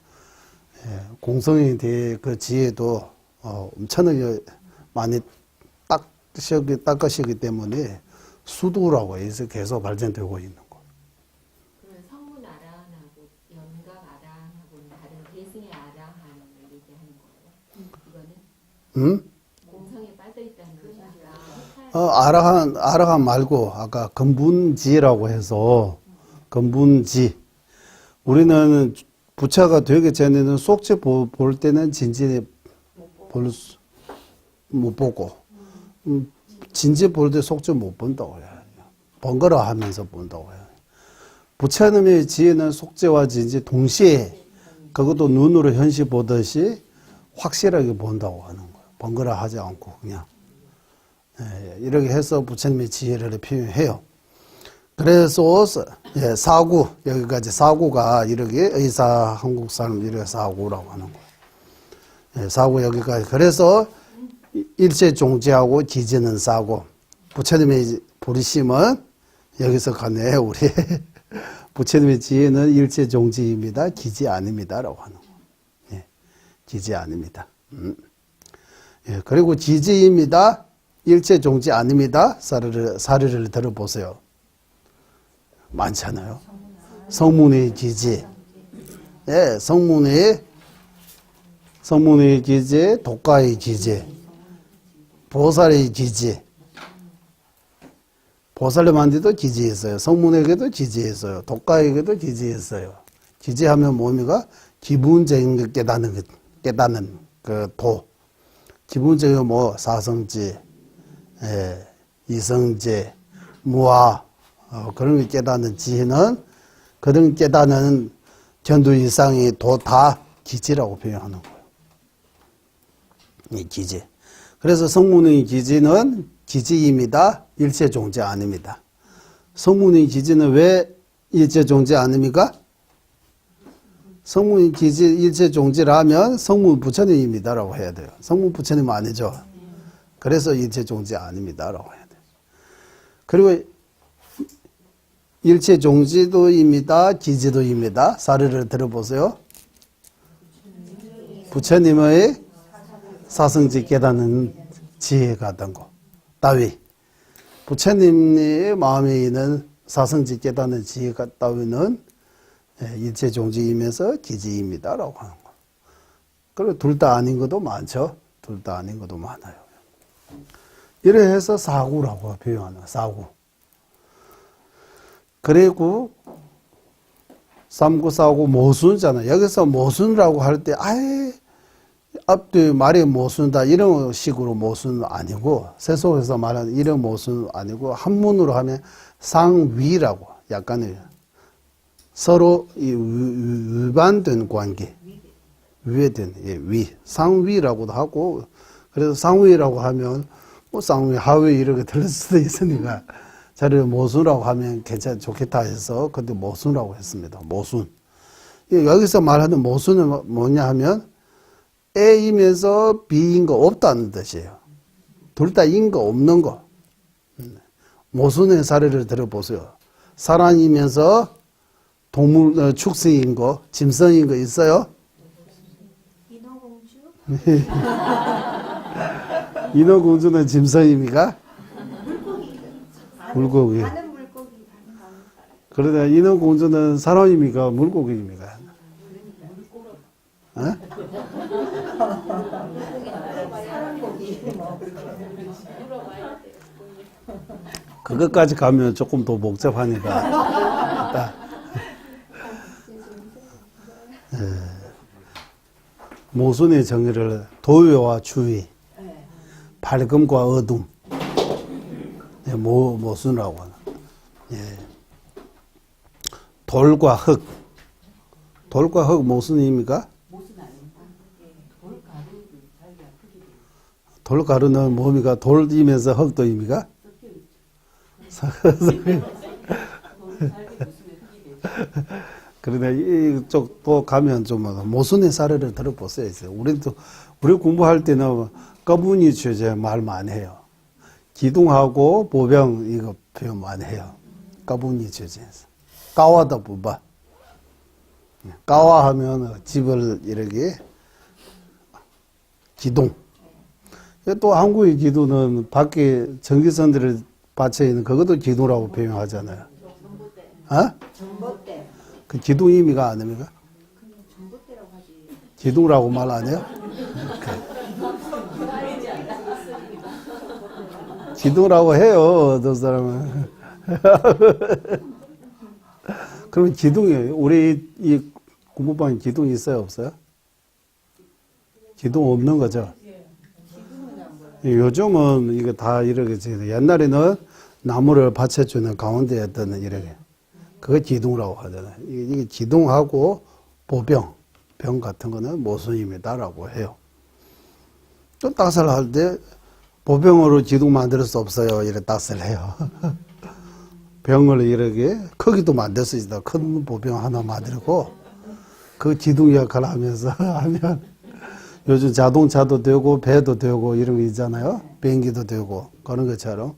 공성에 대해 그 지혜도 엄청나게 많이 닦으시기 때문에 수도라고 해서 계속 발전되고 있는 거. 그러면 성문 아라한하고 연각 아라한하고는 다른 대승의 아라한을 얘기하는 거예요? 이거는 공성에 빠져 있다는 것이 아까 아라한 말고 아까 근분지라고 해서 근분지. 우리는 부처가 되기 전에는 속죄 볼 때는 진지 못 보고 진지 볼 때 속죄 못 본다고 해요. 번거라 하면서 본다고 해요. 부처님의 지혜는 속죄와 진지 동시에 그것도 눈으로 현시 보듯이 확실하게 본다고 하는 거예요. 번거라 하지 않고 그냥. 이렇게 해서 부처님의 지혜를 표현해요. 그래서 사구, 여기까지 사구가 이렇게 의사 한국 사람 이렇게 사구라고 하는 거예요. 사구 여기까지. 그래서 일체 종지하고 기지는 사구. 부처님의 부르심은 여기서 가네, 우리. 부처님의 지혜는 일체 종지입니다. 기지 아닙니다라고 하는 거예요. 기지 아닙니다. 그리고 기지입니다. 일체 종지 아닙니다. 사례를 들어보세요. 많잖아요. 성문의 기지. 성문의 성문의 기재, 독가의 기재, 보살의 기재. 보살님한테도 기재 있어요. 성문에게도 기재 있어요. 독가에게도 기재 있어요. 기재하면 뭡니까? 기본적인 거 깨닫는 그 도. 기본적인 뭐 사성지, 이성제, 무아 그런 걸 깨닫는 지혜는 그런 깨닫는 견도 이상의 도 다 기지라고 표현하는 거예요. 이 기지. 그래서 성문의 기지는 기지입니다. 일체 존재 아닙니다. 성문의 기지는 왜 일체 존재 아닙니까? 성문의 기지 일체 존재라면 성문 부처님입니다라고 해야 돼요. 성문 부처님 아니죠. 그래서 일체 존재 아닙니다라고 해야 돼요. 그리고 일체 종지도입니다. 기지도입니다. 사례를 들어보세요. 부처님의 사성지 깨닫는 지혜가 어떤 거. 따위. 부처님의 마음에 있는 사성지 깨닫는 지혜가 따위는 일체 종지이면서 기지입니다라고 하는 거. 그리고 둘 다 아닌 것도 많죠. 둘 다 아닌 것도 많아요. 이래 해서 사구라고 표현하는 사구. 그리고 삼구사구 모순이잖아요. 여기서 모순이라고 할 때 아예 앞뒤 말이 모순다 이런 식으로 모순은 아니고 세속에서 말하는 이런 모순은 아니고 한문으로 하면 상위라고 약간의 서로 위반된 관계 위배된 위 상위라고도 하고 그래서 상위라고 하면 뭐 상위 하위 이렇게 들릴 수도 있으니까 자리를 모순이라고 하면 좋겠다 해서 그때 모순이라고 했습니다. 모순. 여기서 말하는 모순은 뭐냐 하면 A이면서 B인 거 없다는 뜻이에요. 둘 다 인 거 없는 거. 모순의 사례를 들어보세요. 사람이면서 동물, 축생인 거, 짐승인 거 있어요? 인어공주? 인어공주는 짐승입니까? 물고기. 가는 물고기 가는 거. 그러다 인어공주는 사람입니까? 물고기입니까? 어? 그것까지 가면 조금 더 복잡하니까. 모순의 정의를 도요와 추위, 밝음과 어둠, 모순이라고 하는. 돌과 흙. 돌과 흙 모순입니까? 돌가루는 뭡니까? 돌이면서 흙도입니까? 그런데 이쪽 또 가면 좀 모순의 사례를 들어보세요. 우리 공부할 때는 까분이 주제 말 많이 해요. 기둥하고 보병 이거 표현 많이 해요. 까분이 주제에서. 까와다 부바. 까와하면 집을 이렇게 기둥. 또 한국의 기둥은 밖에 전기선들을 받쳐 있는 그것도 기둥이라고 표현하잖아요. 어? 전봇대. 그 기둥 의미가 아닙니까? 그냥 전봇대라고 하지. 기둥이라고 말 안 해요? 기둥이라고 해요, 어떤 사람은. 그러면 기둥이에요. 우리 이 공부방에 기둥이 있어요, 없어요? 기둥 없는 거죠? 요즘은 이거 다 이렇게 옛날에는 나무를 받쳐주는 가운데였던 이렇게 그거 기둥이라고 하잖아요. 이게 기둥하고 보병, 병 같은 거는 모순입니다라고 해요. 또 딱설 할 때 보병으로 기둥 만들 수 없어요. 이렇게 딱설 해요. 병을 이렇게 크기도 만들 수 있다. 큰 보병 하나 만들고 그 기둥 역할을 하면서 하면 요즘 자동차도 되고 배도 되고 이런 거 있잖아요. 비행기도 되고 그런 것처럼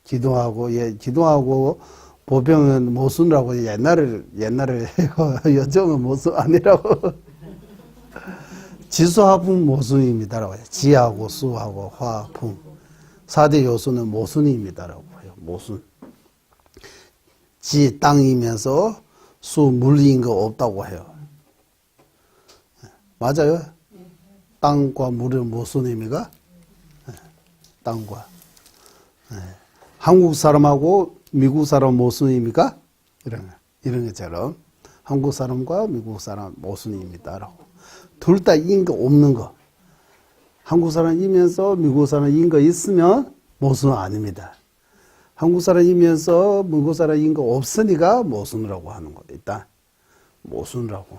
기둥하고 보병은 모순이라고 옛날에 해요. 요즘은 모순 아니라고. 지수화풍 모순입니다라고 해요. 지하고 수하고 화풍 4대 요소는 모순입니다라고 해요. 모순. 지 땅이면서 수 물인 거 없다고 해요. 맞아요? 땅과 물은 무슨 의미가? 예, 땅과. 예. 한국 사람하고 미국 사람 무슨 의미가? 이런 것처럼 한국 사람과 미국 사람 무슨 의미다라고. 둘 다 인거 없는 거. 한국 사람이면서 미국 사람인 거 있으면 모순 아닙니다. 한국 사람이면서 미국 사람인 거 없으니까 모순이라고 하는 거. 일단 모순이라고.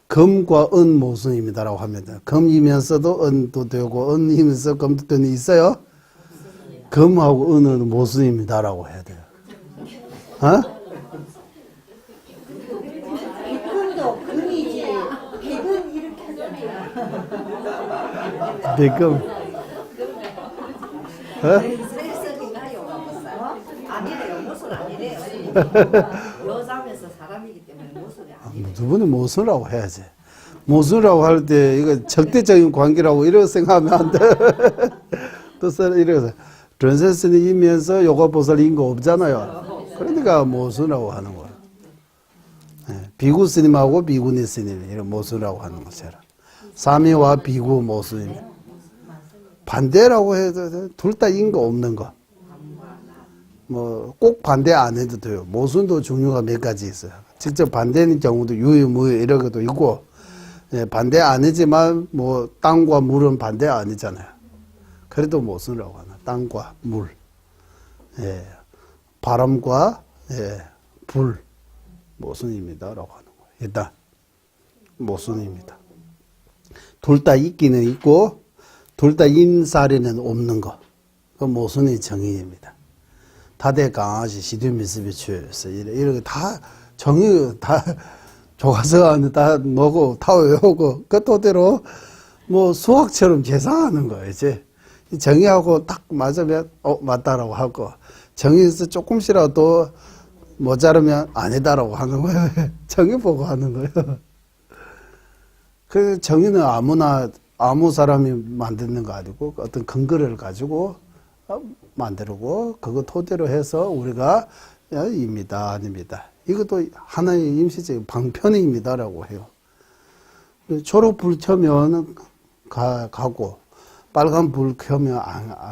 금과 은 모순입니다라고 하면 금이면서도 은도 되고 은이면서 금도 되는 있어요? 금하고 은은 모순입니다라고 해야 돼요. 어? 백금도 금이지. 백은 이렇게 하잖아요. 백금. 어? 아니래요. 모순 아니래요. 여자면서 사람이기 때문에 모순이 아니래요. 누구는 모순이라고 해야지. 모순이라고 할 때 이거 적대적인 관계라고 이렇게 생각하면 안 돼. 또 이래서 전세스님이면서 요가보살인 거 없잖아요. 그러니까 모순이라고 하는 거야. 예, 비구 스님하고 비구니 스님이 이런 모순이라고 하는 것처럼. 사미와 비구 모순이 반대라고 해도 둘 다 인거 없는 거. 뭐 꼭 반대 안 해도 돼요. 모순도 종류가 몇 가지 있어요. 직접 반대는 경우도 유유무유 이런 것도 있고, 예, 반대 아니지만 뭐 땅과 물은 반대 아니잖아요. 그래도 모순이라고 하나. 땅과 물, 예, 바람과 예, 불 모순입니다라고 하는 거예요. 일단 모순입니다. 둘 다 있기는 있고 둘 다 인사리는 없는 거. 그 모순의 정의입니다. 다대 강아지 시드미스비추에서 이렇게 다 정의 다 교과서 안에 다 넣고 다 외우고 그 토대로 뭐 수학처럼 계산하는 거예요. 이제 정의하고 딱 맞으면 맞다라고 하고 정의에서 조금씩이라도 모자르면 아니다라고 하는 거예요. 정의 보고 하는 거예요. 그 정의는 아무나 아무 사람이 만드는 거 아니고 어떤 근거를 가지고 만들고 그거 토대로 해서 우리가 입니다 아닙니다. 이것도 하나의 임시적인 방편입니다라고 해요. 초록불 켜면 가고 빨간 불 켜면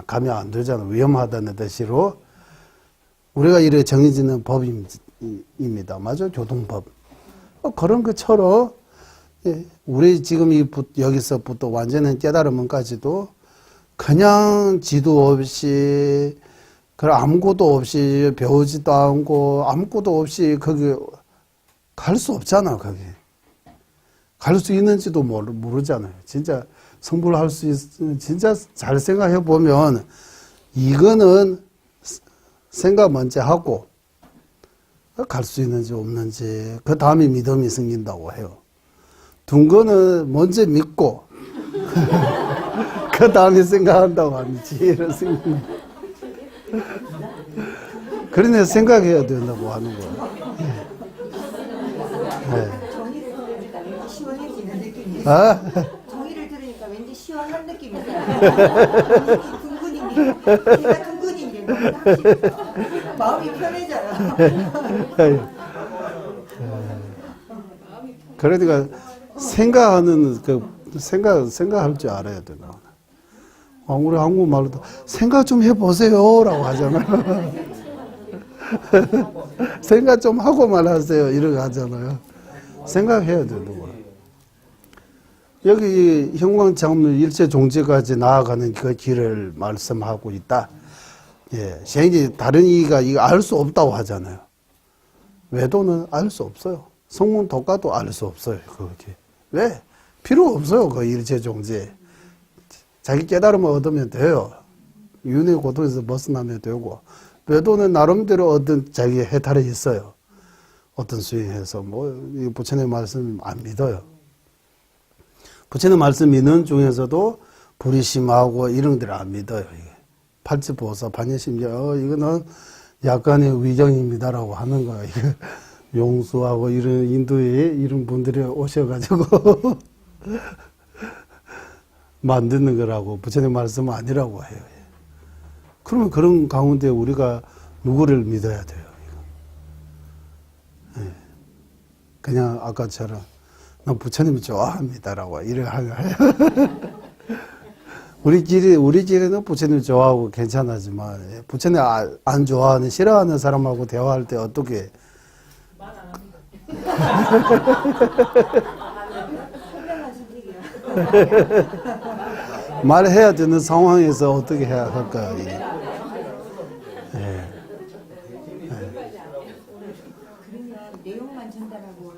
가면 안 되잖아. 위험하다는 뜻으로 우리가 이렇게 정해지는 법입니다. 맞아? 교통법. 그런 것처럼 우리 지금 여기서부터 완전한 깨달음은까지도 그냥 지도 없이 아무것도 없이 배우지도 않고 아무것도 없이 거기 갈 수 없잖아. 거기 갈 수 있는지도 모르잖아요. 진짜 성불할 수 진짜 잘 생각해 보면 이거는 생각 먼저 하고 갈 수 있는지 없는지 그 다음에 믿음이 생긴다고 해요. 둔 거는 먼저 믿고 그 다음에 생각한다고 하는지 이런 생각. 그러네 생각해야 된다고 하는 거예요. 네. 정의를 들으니까 왠지 시원해지는 느낌이. 아? 정의를 들으니까 왠지 시원한 느낌이 들어요. 둥근인 게 제가 둥근인 게 너무 확실히 마음이 편해져요. 그러니까 생각하는 생각할 줄 알아야 되나. 우리 한국말로도 생각 좀 해보세요라고 하잖아요. 생각 좀 하고 말하세요 이렇게 하잖아요. 생각해야 되는 거예요. 여기 형광창문 일체 종지까지 나아가는 그 길을 말씀하고 있다. 예, 생이 다른 이가 이거 알 수 없다고 하잖아요. 외도는 알 수 없어요. 성문 독가도 알 수 없어요. 그게 왜? 필요 없어요. 그 일체 종지. 자기 깨달음을 얻으면 돼요. 윤회 고통에서 벗어나면 되고 외도는 나름대로 어떤 자기 해탈이 있어요. 어떤 수행해서 부처님 말씀 안 믿어요. 부처님 말씀 믿는 중에서도 불의심하고 이런 데를 안 믿어요. 팔찌보사 반야심자 이거는 약간의 위정입니다라고 하는 거예요. 용수하고 이런 인도에 이런 분들이 오셔가지고 만드는 거라고 부처님 말씀은 아니라고 해요. 그러면 그런 가운데 우리가 누구를 믿어야 돼요? 그냥 아까처럼 난 부처님을 좋아합니다라고 이렇게 하면 우리끼리는 부처님 좋아하고 괜찮아지만 부처님 안 좋아하는 싫어하는 사람하고 대화할 때 어떻게 말 안 합니다. 현명한 선택이야. 말해야 되는 상황에서 어떻게 해야 할까요? 예. 그러면 내용만 전달하고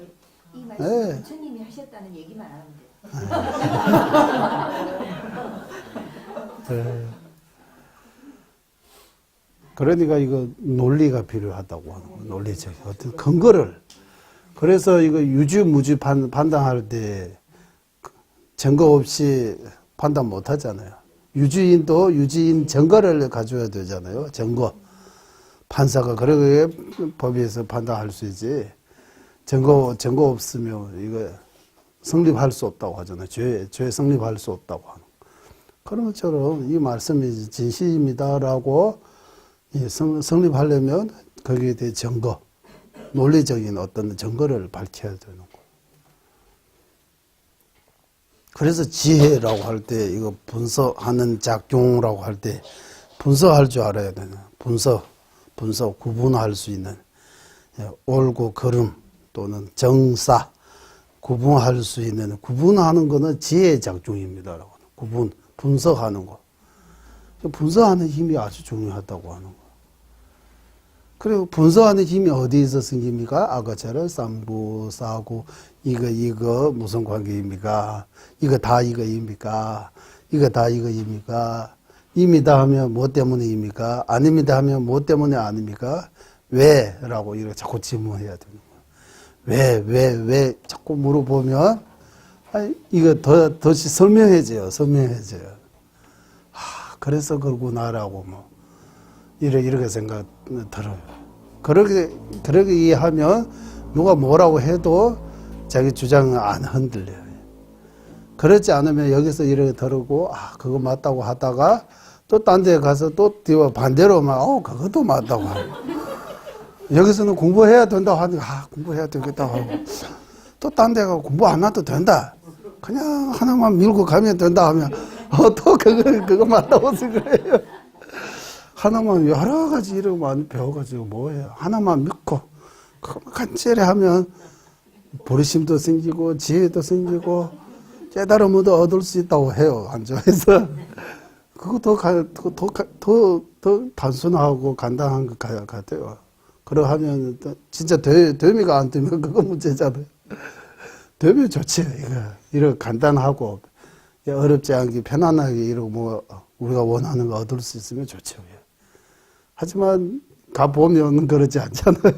이 네. 말씀 부처님이 하셨다는 얘기만 안 하면 돼. 예. 그러니까 이거 논리가 필요하다고 하는 거예요. 논리적 어떤 근거를. 그래서 이거 유주무주 판단할 때 증거 없이 판단 못 하잖아요. 유주인도 유주인 증거를 가져야 되잖아요. 증거. 판사가 그러게 법에서 판단할 수 있지. 증거 없으면 이거 성립할 수 없다고 하잖아요. 죄 성립할 수 없다고 하는. 그런 것처럼 이 말씀이 진실입니다라고 성립하려면 거기에 대해 증거, 논리적인 어떤 증거를 밝혀야 되는 거. 그래서 지혜라고 할 때 이거 분석하는 작용이라고 할 때 분석할 줄 알아야 되는 분석 구분할 수 있는 옳고 그름 또는 정사 구분할 수 있는 구분하는 거는 지혜 작용입니다라고 분석하는 거. 분석하는 힘이 아주 중요하다고 하는 거. 그리고 분석하는 힘이 어디에서 생깁니까? 아까처럼 쌍부, 사고, 이거 무슨 관계입니까? 이거 다 이거입니까? 이거 다 이거입니까? 입니다 하면 뭐 때문에입니까? 아닙니다 하면 뭐 때문에 아닙니까? 왜? 라고 이렇게 자꾸 질문해야 되는 거예요. 왜? 자꾸 물어보면, 이거 더 설명해줘요. 그래서 그러구나라고 뭐 이렇게 생각 들어요. 그렇게 이해하면 누가 뭐라고 해도 자기 주장은 안 흔들려요. 그렇지 않으면 여기서 이렇게 들고 그거 맞다고 하다가 또 딴 데 가서 또 반대로 막 그것도 맞다고 하고 여기서는 공부해야 된다고 하니까 공부해야 되겠다고 하고 또 딴 데 가서 공부 안 해도 된다. 그냥 하나만 밀고 가면 된다 하면 또 그거 맞다고 생각해요. 하나만 여러 가지 이런 거 많이 배워가지고 뭐해요. 하나만 믿고 간절히 하면 보리심도 생기고 지혜도 생기고 깨달음도 얻을 수 있다고 해요. 안쪽에서 그거 더 단순하고 간단한 것 같아요. 그러하면 진짜 되미가 안 되면 그거 문제잖아요. 되면 좋지. 이거 간단하고 어렵지 않게 편안하게 이러고 뭐 우리가 원하는 거 얻을 수 있으면 좋죠. 하지만 가보면 그러지 않잖아요.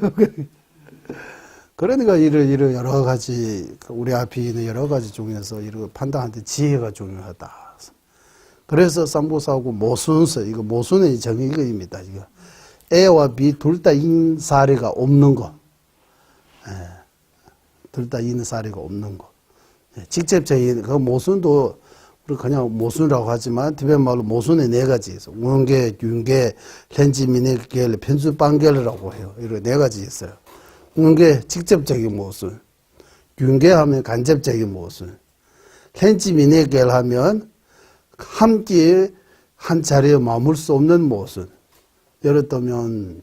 그러니까 이런 여러 가지 우리 앞에 있는 여러 가지 중에서 이런 판단하는데 지혜가 중요하다. 그래서 쌍보사하고 모순서 이거 모순의 정의입니다. 이거 A와 B 둘 다 인 사례가 없는 거. 둘 다 인 사례가 없는 거. 직접적인 그 모순도 우리 그냥 모순이라고 하지만 티베트 말로 모순의 네 가지 있어. 운계, 균계, 렌지미네겔, 편수방겔이라고 해요. 이런 네 가지 있어요. 운계 직접적인 모순, 균계하면 간접적인 모순, 렌지미네겔 하면 함께 한 자리에 머물 수 없는 모순. 예를 들면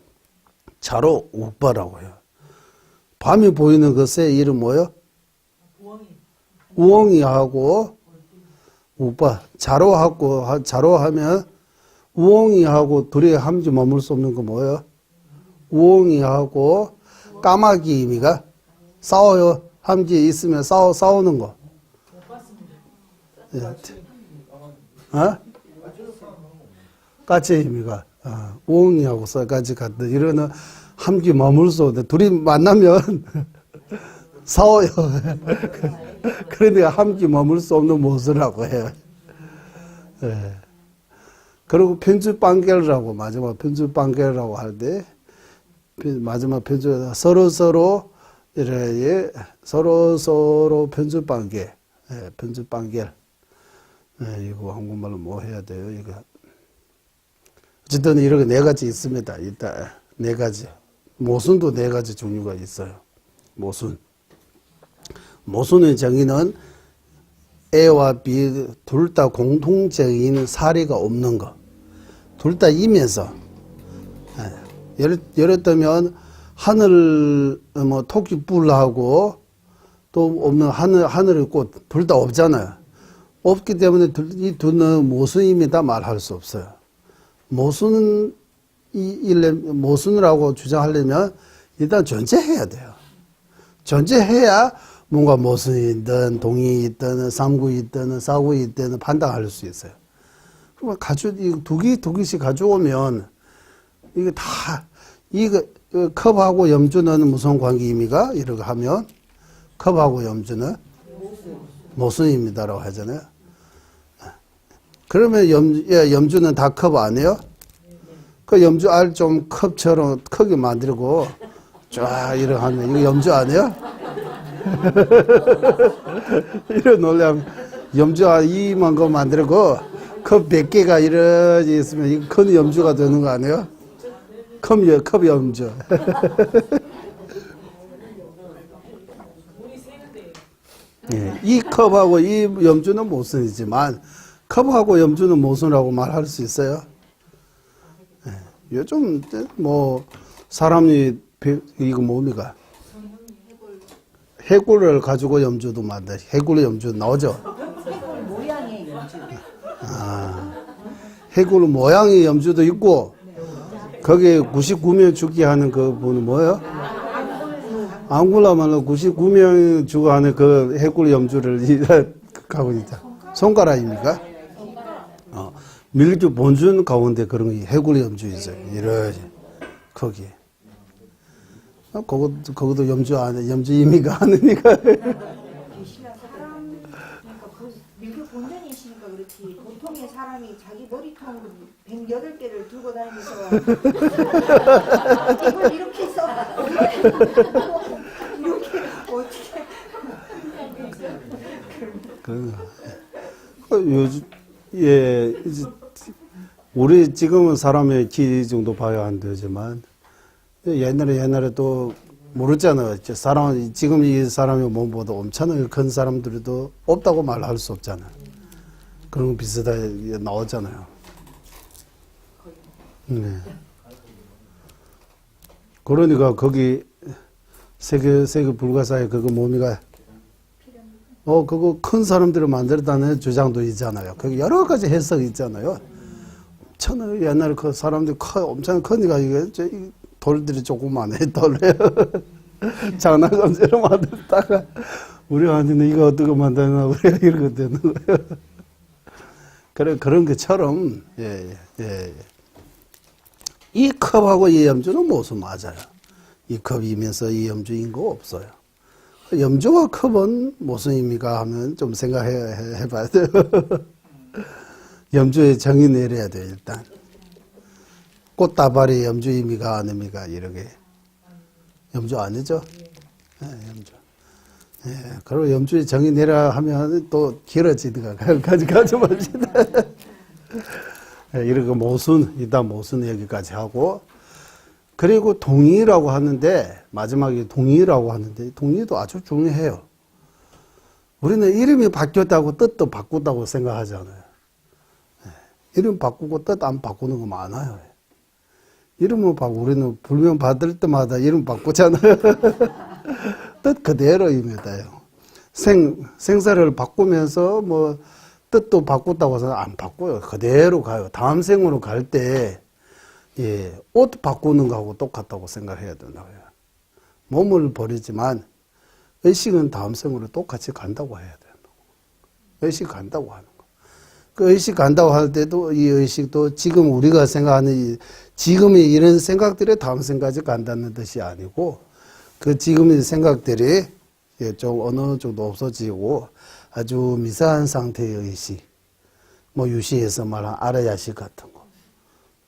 자로 우빠라고 해요. 밤이 보이는 것의 이름 뭐예요? 우엉이하고 우빠 자로하면 우엉이하고 둘이 함께 머물 수 없는 거 뭐예요? 우엉이하고 까마귀입니까? 싸워요. 함께 있으면 싸우는 거. 예. 까치입니까? 우엉이하고 같이 갔다. 이러는 함께 머물 수 없는데 둘이 만나면 싸워요. 그러니까 함께 머물 수 없는 모습이라고 해요. 예. 그리고 편주방결이라고 마지막 편주방결이라고 할 때 마지막 편주 서로 이래 서로 편주방결, 편주방결. 이거 한국말로 뭐 해야 돼요? 이거 어쨌든 이렇게 네 가지 있습니다. 일단 네 가지 모순도 네 가지 종류가 있어요. 모순. 모순의 정의는 A와 B 둘 다 공통적인 사례가 없는 거. 둘 다 이면서. 예를 들면 하늘 뭐 토끼뿔하고 또 없는 하늘의 꽃 둘 다 없잖아요. 없기 때문에 이 둘은 모순입니다 말할 수 없어요. 모순이라고 주장하려면 일단 존재해야 돼요. 존재해야 뭔가 모순이 있든 동의 있든 삼구이 있든 사구이 있든 판단할 수 있어요. 그러면 두 개씩 가져오면 이게 다 이거 컵하고 염주는 무슨 관계입니까? 이렇게 하면 컵하고 염주는 모순입니다라고 하잖아요. 그러면 염주는 다 컵 아니에요? 그 염주 알 좀 컵처럼 크게 만들고 쫙 이렇게 하면 이거 염주 아니에요? 이런 놀라면 염주 이만 거 만들고 컵 100개가 이렇게 있으면 이거 큰 염주가 되는 거 아니에요? 컵 염주. 예, 이 컵하고 이 염주는 모순이지만 컵하고 염주는 모순이라고 말할 수 있어요. 예, 요즘 뭐 사람이 이거 뭡니까? 해골을 가지고 염주도 만들. 해골 염주 나오죠? 해골 모양의 염주. 해골 모양의 염주도 있고 거기에 99명 죽게 하는 그 분은 뭐예요? 앙굴라말로 99명 주고 하는 그 해골 염주를 가고 있다. 손가락입니까? 밀주 본준 가운데 그런 해골 염주 있어요. 이러지. 거기에. 거기도 염주 안에 염주임이가 아니니까. 사람 그러니까 그 밀교 본전이시니까 그렇지 보통의 사람이 자기 머리통 108개를 들고 다니면서 이걸 이렇게 써 이렇게 어떻게 요즘 이제 우리 지금은 사람의 키 정도 봐야 안 되지만 옛날에 또 모르잖아요. 지금 이 사람의 몸보다 엄청나게 큰 사람들도 없다고 말할 수 없잖아요. 그런 거 비슷하게 나오잖아요. 네. 그러니까 거기 세계 불가사의 그거 뭡니까? 그거 큰 사람들을 만들었다는 주장도 있잖아요. 거기 여러 가지 해석이 있잖아요. 옛날에 그 사람들이 엄청 크니까 이게 돌들이 조그만해, 돌래요. 장난감처럼 만들다가, 우리한테는 이거 어떻게 만드나, 우리가 이렇게 되는 거예요. 그런 것처럼, 이 컵하고 이 염주는 모습 맞아요. 이 컵이면서 이 염주인 거 없어요. 염주와 컵은 모순입니까? 하면 좀 생각해 봐야 돼요. 염주의 정의 내려야 돼요, 일단. 꽃다발이 염주입니까? 아닙니까? 이렇게. 염주 아니죠? 네, 염주. 예, 그리고 염주의 정의 내려 하면 또 길어지니까 가지 맙시다. 이렇게 일단 모순 얘기까지 하고, 그리고 동의라고 하는데, 마지막에 동의라고 하는데, 동의도 아주 중요해요. 우리는 이름이 바뀌었다고 뜻도 바꾼다고 생각하잖아요. 이름 바꾸고 뜻 안 바꾸는 거 많아요. 이름을 우리는 불명 받을 때마다 이름 바꾸잖아요. 뜻 그대로입니다요. 생사를 바꾸면서 뭐 뜻도 바꾼다고 해서 안 바꿔요. 그대로 가요. 다음 생으로 갈 때, 옷 바꾸는 거하고 똑같다고 생각해야 된다고요. 몸을 버리지만 의식은 다음 생으로 똑같이 간다고 해야 된다고. 의식 간다고 하는 거. 그 의식 간다고 할 때도 이 의식도 지금 우리가 생각하는 지금의 이런 생각들이 다음 생까지 간다는 뜻이 아니고 그 지금의 생각들이 좀 어느 정도 없어지고 아주 미세한 상태의 의식, 뭐 유시에서 말한 아라야식 같은 거,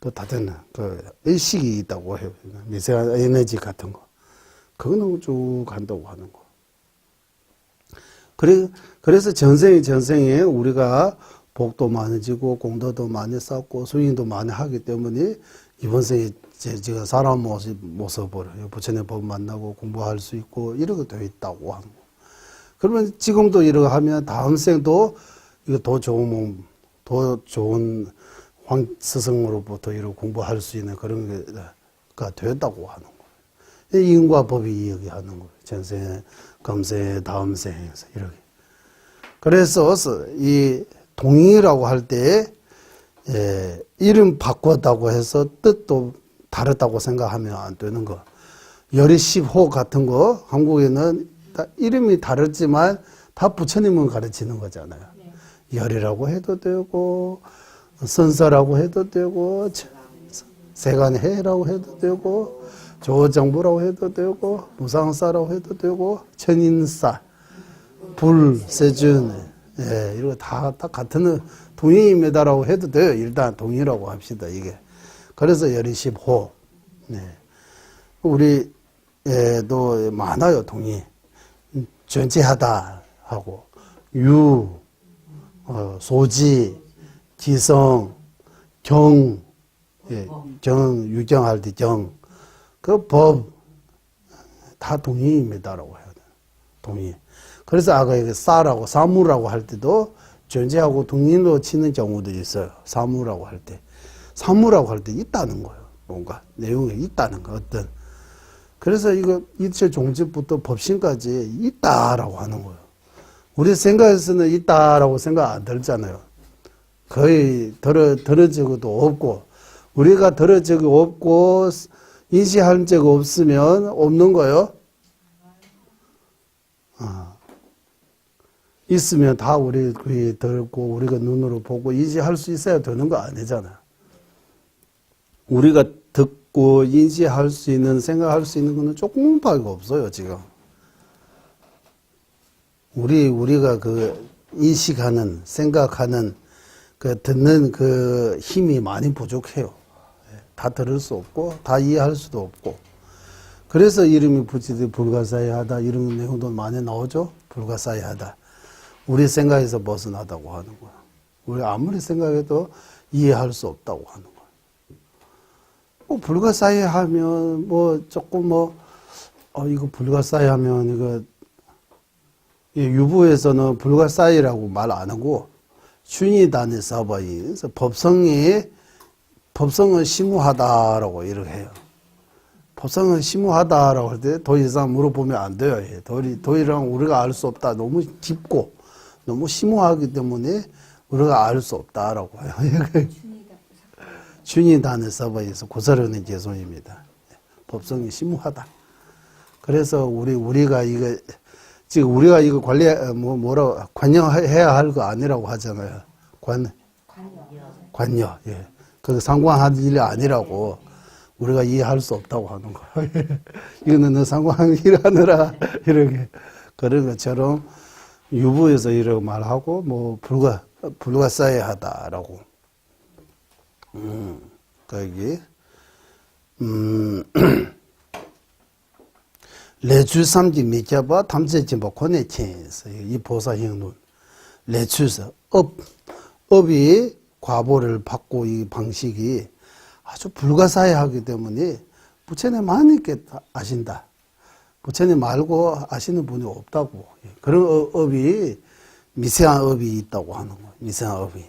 또 다른 그 의식이 있다고 해요. 미세한 에너지 같은 거, 그거는 쭉 간다고 하는 거. 그래서 전생에 우리가 복도 많아지고 공덕도 많이 쌓고 수행도 많이 하기 때문에 이번 생에 제가 사람 모습으로 부처님 법 만나고 공부할 수 있고 이렇게 되어 있다고 하는 거. 그러면 지금도 이러고 하면 다음 생도 이거 더 좋은 몸, 더 좋은 황 스승으로부터 이렇게 공부할 수 있는 그런 게가 되었다고 하는 거예요. 이 인과 법이 이야기하는 거예요. 전생, 금생, 다음 생에서 이렇게. 그래서 이 동의라고 할 때 이름 바꿨다고 해서 뜻도 다르다고 생각하면 안 되는 거. 열이 10호 같은 거 한국에는 다 이름이 다르지만 다 부처님은 가르치는 거잖아요. 열이라고 해도 되고 선사라고 해도 되고 세간해라고 해도 되고 조정부라고 해도 되고 무상사라고 해도 되고 천인사 불 세준 이거 다 같은 동의입니다라고 해도 돼요. 일단 동의라고 합시다. 이게 그래서 열이 10호. 우리도 많아요. 동의. 존재하다 하고 유, 소지, 기성, 경, 유경할 때 경, 그 법 다 동의입니다라고 해야 돼요. 동의. 그래서 아까 싸라고 사무라고 할 때도 존재하고 동의로 치는 경우도 있어요. 사무라고 할 때. 사무라고 할 때 있다는 거예요. 뭔가 내용이 있다는 거 어떤. 그래서 이거 일체 종집부터 법신까지 있다라고 하는 거예요. 우리 생각에서는 있다라고 생각 안 들잖아요. 거의 들은 적도 없고 우리가 들은 적이 없고 인식한 적 없으면 없는 거예요. 있으면 다 우리 귀에 들고 우리가 눈으로 보고 인지할 수 있어야 되는 거 아니잖아요. 우리가 듣고 인지할 수 있는 생각할 수 있는 거는 조금밖에 없어요. 지금 우리가 그 인식하는 생각하는 그 듣는 그 힘이 많이 부족해요. 다 들을 수 없고 다 이해할 수도 없고 그래서 이름이 붙이듯 불가사의하다 이런 내용도 많이 나오죠. 불가사의하다. 우리 생각에서 벗어나다고 하는 거야. 우리 아무리 생각해도 이해할 수 없다고 하는 거야. 뭐 불가사의하면 뭐 조금 이거 불가사의하면 이거 유부에서는 불가사의라고 말 안 하고 춘이단의 사바이 그래서 법성은 심무하다라고 이렇게 해요. 법성은 심무하다라고 할 때 더 이상 물어보면 안 돼요. 더 이상 우리가 알 수 없다. 너무 깊고 너무 심오하기 때문에 우리가 알 수 없다라고 해요. 춘이단의 사바에서 고사르는 개소입니다. 법성이 심오하다. 그래서 우리가 이거 지금 우리가 이거 관여해야 할 거 아니라고 하잖아요. 관여. 예. 그 상관할 일이 아니라고 우리가 이해할 수 없다고 하는 거예요. 이거는 너 상관할 일 하느라 이렇게 그런 것처럼 유부에서 이렇게 말하고 뭐 불가사의하다라고. 거기 레추삼지 미켜봐 탐제진보 권해체에서 이 보사형론 레추서 업이 과보를 받고 이 방식이 아주 불가사의하기 때문에 부처님 많이 아신다. 부처님 말고 아시는 분이 없다고. 그런 업이 미세한 업이 있다고 하는 거예요. 미세한 업이.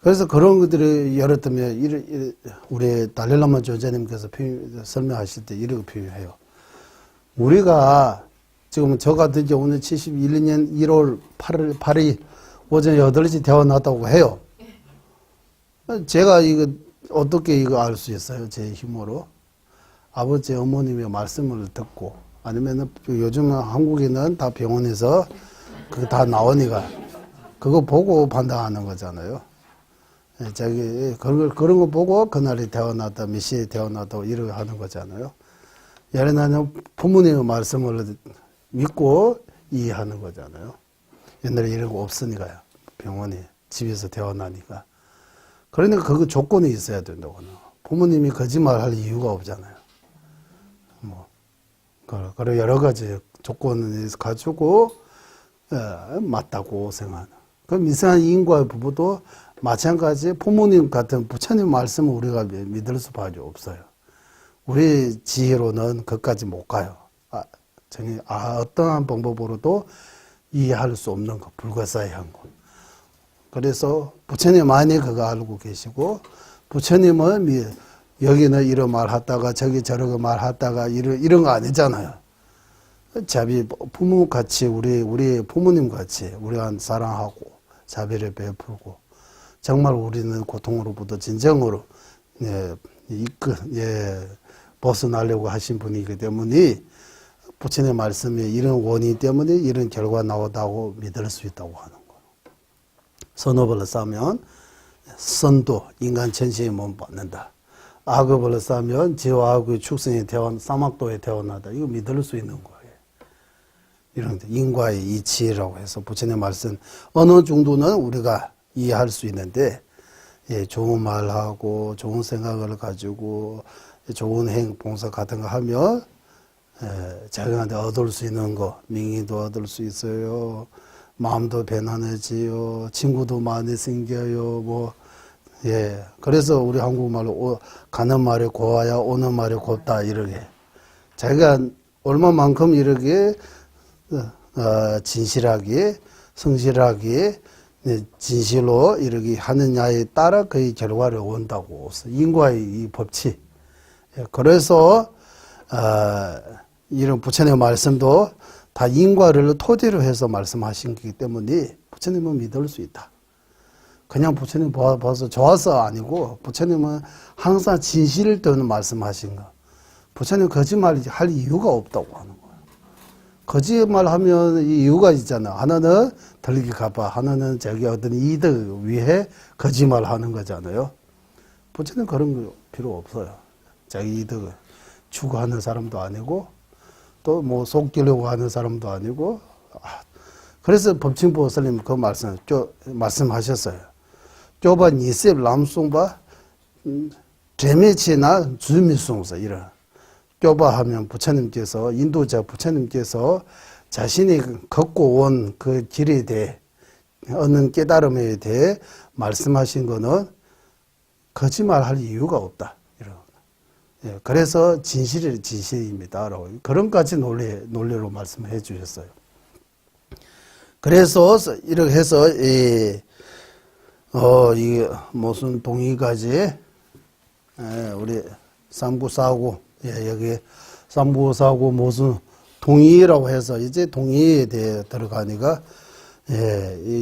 그래서 그런 것들을 예를 들면 우리 달릴라마 조자님께서 설명하실 때 이렇게 표현해요. 우리가 지금 저 같은 경우는 71년 1월 8일 오전 8시 태어났다고 해요. 제가 이거 어떻게 이거 알 수 있어요? 제 힘으로. 아버지 어머님의 말씀을 듣고 아니면은 요즘 한국에는 다 병원에서 그거 다 나오니까 그거 보고 판단하는 거잖아요. 그런 거 보고 그날이 태어났다, 몇 시에 태어났다 이렇게 하는 거잖아요. 예를 들면 부모님의 말씀을 믿고 이해하는 거잖아요. 옛날에 이런 거 없으니까요. 병원에 집에서 태어나니까. 그러니까 그 조건이 있어야 된다고. 부모님이 거짓말할 이유가 없잖아요. 그리고 여러 가지 조건을 가지고 맞다고 생각하는. 그 미세한 인과의 부부도 마찬가지 부모님 같은 부처님 말씀을 우리가 믿을 수밖에 없어요. 우리 지혜로는 거기까지 못 가요. 전혀 어떠한 방법으로도 이해할 수 없는 거, 불가사의한 거. 그래서 부처님 많이 그거 알고 계시고, 부처님은 여기는 이런 말 하다가 저기 저런 말 하다가 이런 거 아니잖아요. 자비, 부모같이, 우리 부모님 같이 우리가 사랑하고 자비를 베풀고, 정말 우리는 고통으로부터 진정으로, 벗어나려고 하신 분이기 때문에, 부처님 말씀에 이런 원인 때문에 이런 결과 나오다고 믿을 수 있다고 하는 거예요. 선업을 쌓으면 선도, 인간 천시에 못 받는다. 악업을 쌓으면 지와악의 축생에 사막도에 태어나다. 이거 믿을 수 있는 거예요. 이런 인과의 이치라고 해서 부처님 말씀 어느 정도는 우리가 이해할 수 있는데, 좋은 말하고 좋은 생각을 가지고 좋은 봉사 같은 거 하면 자기한테 얻을 수 있는 거, 명예도 얻을 수 있어요. 마음도 편안해지요. 친구도 많이 생겨요. 그래서 우리 한국말로 가는 말이 고와야 오는 말이 곱다 이렇게. 자기가 얼마만큼 이렇게 진실하게, 성실하게, 진실로 이렇게 하느냐에 따라 그의 결과를 온다고. 인과의 이 법칙. 그래서 이런 부처님의 말씀도 다 인과를 토대로 해서 말씀하신 거기 때문에 부처님은 믿을 수 있다. 그냥 부처님 봐서 좋아서 아니고, 부처님은 항상 진실을 떠는 말씀하신 거. 부처님 거짓말 할 이유가 없다고 하는 거예요. 거짓말 하면 이유가 있잖아. 하나는 들리기 갚아, 하나는 자기 어떤 이득 위해 거짓말 하는 거잖아요. 부처님 그런 거 필요 없어요. 자기 이득을 추구하는 사람도 아니고, 또 뭐 속이려고 하는 사람도 아니고. 그래서 법칭보살님 그 말씀하셨어요. 쪼바 니셉 람송바 제메치나 주미송사 이런. 쪼바 하면 부처님께서, 인도자 부처님께서 자신이 걷고 온 그 길에 대해, 얻는 깨달음에 대해 말씀하신 거는 거짓말할 이유가 없다. 그래서 진실입니다. 라고 그런까지 논리로 말씀해 주셨어요. 그래서 이렇게 해서 이 무슨 동의까지 우리 삼구사고 여기 삼구사고 무슨 동의라고 해서 이제 동의에 대해 들어가니까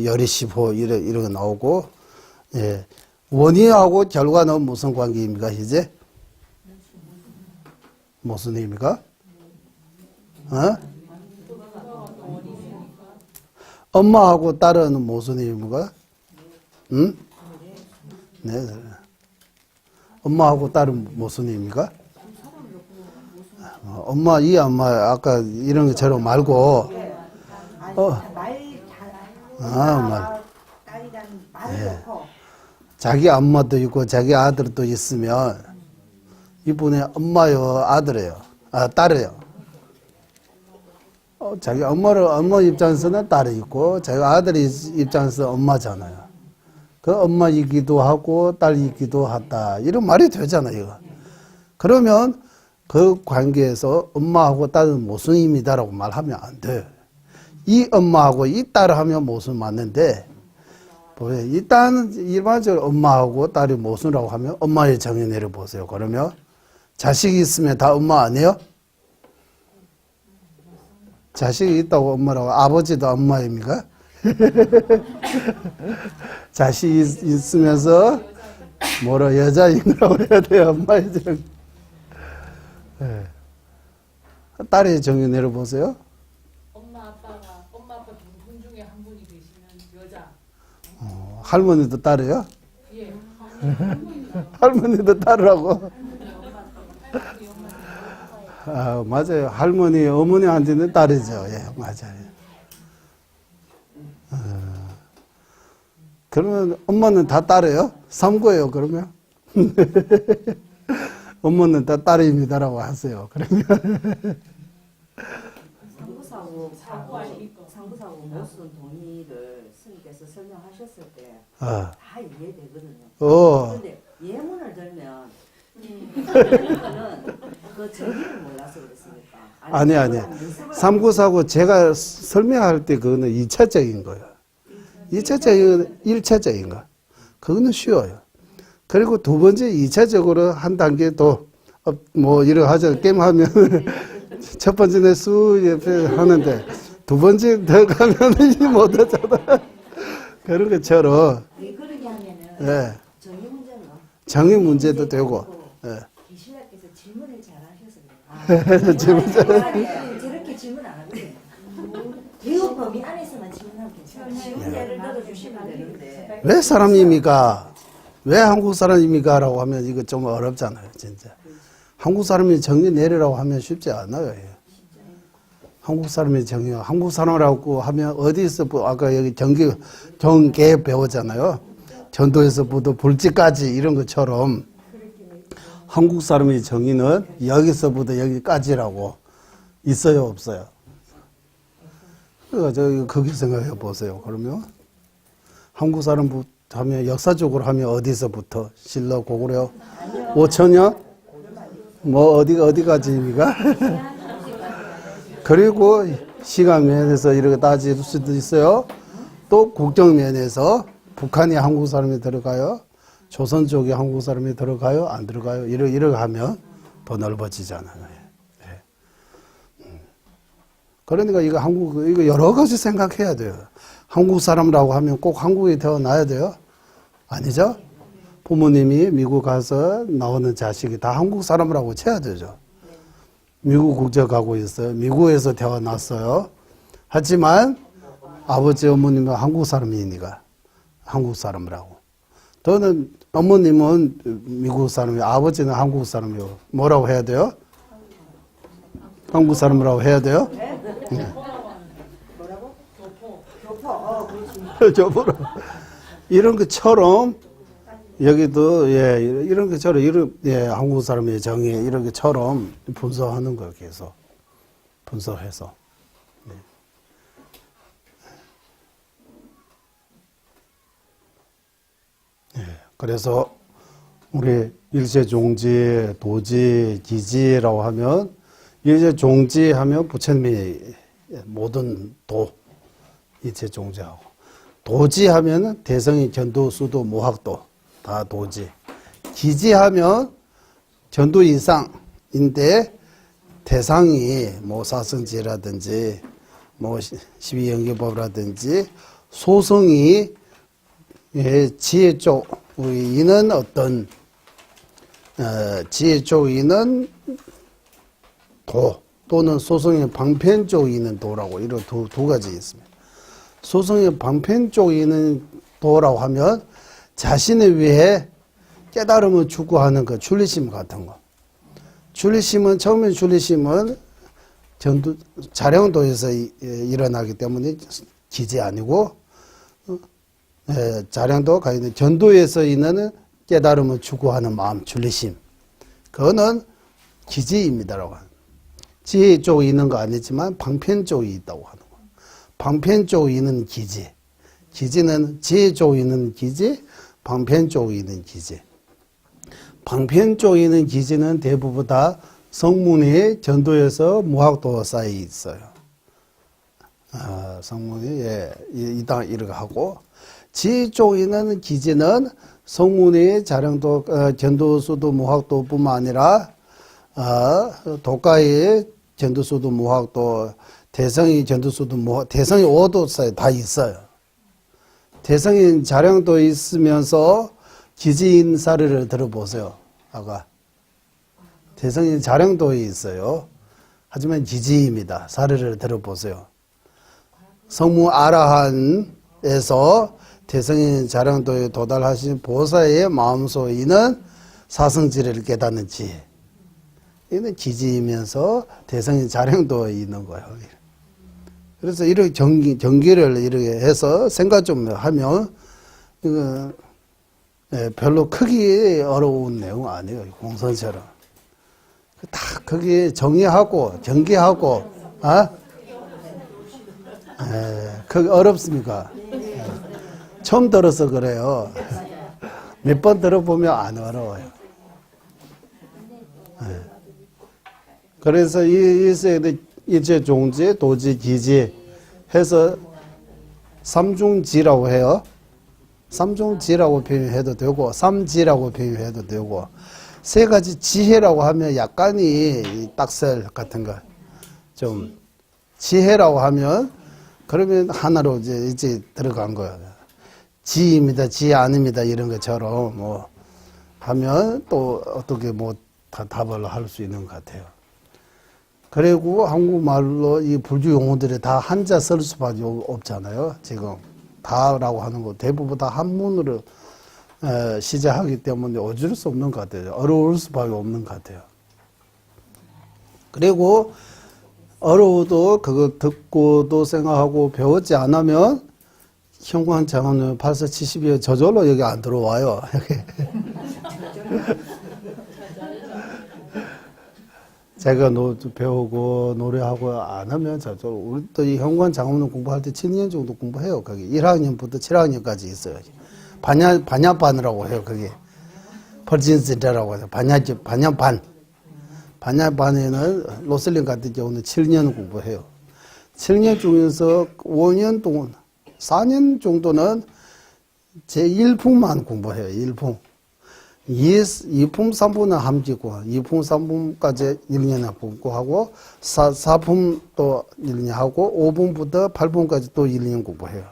열이십호 이런 거 나오고 원인하고 결과는 무슨 관계입니까 이제? 무슨 의미가? 엄마하고 딸은 무슨 의미가? 응? 네. 엄마하고 딸은 무슨 의미가? 엄마, 이 엄마, 아까 이런 것처럼 말고, 딸이란 말을 놓고 자기 엄마도 있고, 자기 아들도 있으면, 이분의 엄마요, 아들이에요. 딸이에요. 자기 엄마 입장에서는 딸이 있고, 자기 아들이 입장에서 엄마잖아요. 그 엄마이기도 하고, 딸이기도 하다. 이런 말이 되잖아요. 그러면 그 관계에서 엄마하고 딸은 모순입니다라고 말하면 안 돼요. 이 엄마하고 이 딸을 하면 모순 맞는데, 일단 일반적으로 엄마하고 딸이 모순이라고 하면 엄마의 정의 내려보세요. 그러면 자식이 있으면 다 엄마 아니에요? 자식이 있다고 엄마라고, 아버지도 엄마입니까? 자식이 있으면서 뭐라 여자인이라고 해야 돼요? 엄마의 정. 딸의 정의 내려보세요. 엄마 아빠 두 분 중에 한 분이 계시면 여자. 할머니도 딸이에요? 예. 할머니도 딸이라고? 맞아요. 할머니, 어머니한테는 딸이죠. 예, 맞아요. 그러면 엄마는 다 딸이에요? 삼고예요, 그러면? 엄마는 다 딸입니다라고 하세요. 그러면. 상부사고 모순 동의를 스님께서 설명하셨을 때 어. 다 이해되거든요. 어. 그런데 예문을 들면 그거는 그 정의를 몰라서 그렇습니까? 아니. 3949 제가 설명할 때 그거는 2차적인 거예요. 2차적인 1차적인 거. 그거는 쉬워요. 그리고 두 번째 2차적으로 한 단계 또 뭐 이런 하죠. 게임 하면 첫 번째는 쑥 옆에 하는데 두 번째 더 가면은 못 하잖아. 그런 것처럼 왜 그러냐 하면은 예. 정의 문제는 정의 문제도 되고 예. 계신학께서 질문을 잘 하셔서 질문 그래요. 저렇게 질문 안 하거든요. 대우 범위 안에서만 질문하면 괜찮아요. 쉬운 예를 들어 주시면 되는데 왜 사람입니까? 왜 한국 사람입니까? 라고 하면 이거 좀 어렵잖아요, 진짜. 한국 사람이 정의 내리라고 하면 쉽지 않아요. 예. 한국 사람이 정의, 한국 사람이라고 하면 어디서, 아까 여기 경계 배우잖아요. 전도에서부터 불지까지 이런 것처럼 한국 사람의 정의는 여기서부터 여기까지라고 있어요, 없어요? 그러니까 거기 생각해 보세요. 그러면 한국 사람 하면 역사적으로 하면 어디서부터 신라 고구려 5천년 뭐 어디까지입니까? 그리고 시간 면에서 이렇게 따질 수도 있어요. 또 국정 면에서 북한이 한국 사람이 들어가요. 조선 쪽에 한국 사람이 들어가요. 안 들어가요. 이렇게 하면 더 넓어지잖아요. 예. 그러니까 이거 여러 가지 생각해야 돼요. 한국 사람이라고 하면 꼭 한국에 태어나야 돼요? 아니죠? 부모님이 미국 가서 나오는 자식이 다 한국 사람이라고 쳐야 되죠. 미국 국적 가고 있어요. 미국에서 태어났어요. 하지만 아버지 어머님은 한국 사람이니까 한국 사람이라고. 저는 어머님은 미국 사람이고 아버지는 한국 사람이고 뭐라고 해야 돼요? 한국 사람이라고 해야 돼요? 네. 뭐라고? 교포. 그렇지. 저보러 이런 것처럼 여기도 이런 것처럼 한국 사람의 정의 이런 것처럼 분석하는 거예요. 계속 분석해서. 네. 네. 그래서 우리 일제종지, 도지, 기지라고 하면 일제종지 하면 부처님이 모든 일제종지하고 도지 하면 대성이 전도, 수도, 모학도 다 도지. 기지하면 전도 이상인데 대상이 뭐 사성지라든지 뭐 12연계법이라든지 소성이 지혜 쪽이는 어떤 지혜 쪽이는 도 또는 소성의 방편 쪽이는 도라고 이런 두 가지 있습니다. 소성의 방편 쪽이는 도라고 하면 자신을 위해 깨달음을 추구하는 그 출리심 같은 거. 출리심은 처음에 출리심은 자령도에서 일어나기 때문에 기지 아니고 자령도가 있는 전도에서 있는 깨달음을 추구하는 마음 출리심. 그거는 기지입니다라고 하는. 지혜 쪽에 있는 거 아니지만 방편 쪽에 있다고 하는 거. 방편 쪽에 있는 기지. 기지는 지혜 쪽에 있는 기지, 방편 쪽에 있는 기지. 방편 쪽에 있는 기지는 대부분 다 성문이 전도에서 무학도 쌓여 있어요. 성문이 이렇게 하고 지혜 쪽에 있는 기지는 성문이 자령도 전도수도 무학도뿐만 아니라 도가의 전도수도 무학도 대성이 전도수도 무학 대성이 5도 쌓여 다 있어요. 대성인 자령도 있으면서 기지인 사례를 들어보세요. 아까 대성인 자령도에 있어요. 하지만 기지입니다. 사례를 들어보세요. 성무 아라한에서 대성인 자령도에 도달하신 보사의 마음속에 있는 사성지를 깨닫는 지혜. 이는 기지이면서 대성인 자령도에 있는 거예요. 그래서 이렇게 전기를 이렇게 해서 생각 좀 하면, 이거, 별로 크게 어려운 내용 아니에요. 공선처럼. 다 거기에 정의하고, 전개하고, 그게 어렵습니까? 처음 들어서 그래요. 몇 번 들어보면 안 어려워요. 그래서 이 세계 일체 종지, 도지, 기지 해서 삼중지라고 해요. 삼중지라고 표현해도 되고 삼지라고 표현해도 되고 세 가지 지혜라고 하면 약간이 딱셀 같은 거 좀 지혜라고 하면 그러면 하나로 이제 들어간 거예요. 지입니다, 지 아닙니다 이런 것처럼 뭐 하면 또 어떻게 뭐 다 답을 할 수 있는 것 같아요. 그리고 한국말로 이 불교 용어들이 다 한자 쓸 수밖에 없잖아요. 지금 다라고 하는 거 대부분 다 한문으로 시작하기 때문에 어쩔 수 없는 것 같아요. 어려울 수밖에 없는 것 같아요. 그리고 어려워도 그거 듣고도 생각하고 배우지 않으면 현관장은 8서 70이 저절로 여기 안 들어와요. 제가 배우고 노래하고 안 하면 저절로 우리 또 이 현관장은 공부할 때 7년 정도 공부해요. 거기 1학년부터 7학년까지 있어요. 반야반이라고 해요. 그게 벌진스라고 해요. 반야반. 반야반에는 로슬링 같은 경우는 7년 공부해요. 7년 중에서 5년 동안 4년 정도는 제 1품만 공부해요. 1품. 2품 3분은 함지고 2품 3분까지 1년에 공부하고 4품 또 1년 하고 5분부터 8분까지 또 1년 공부해요.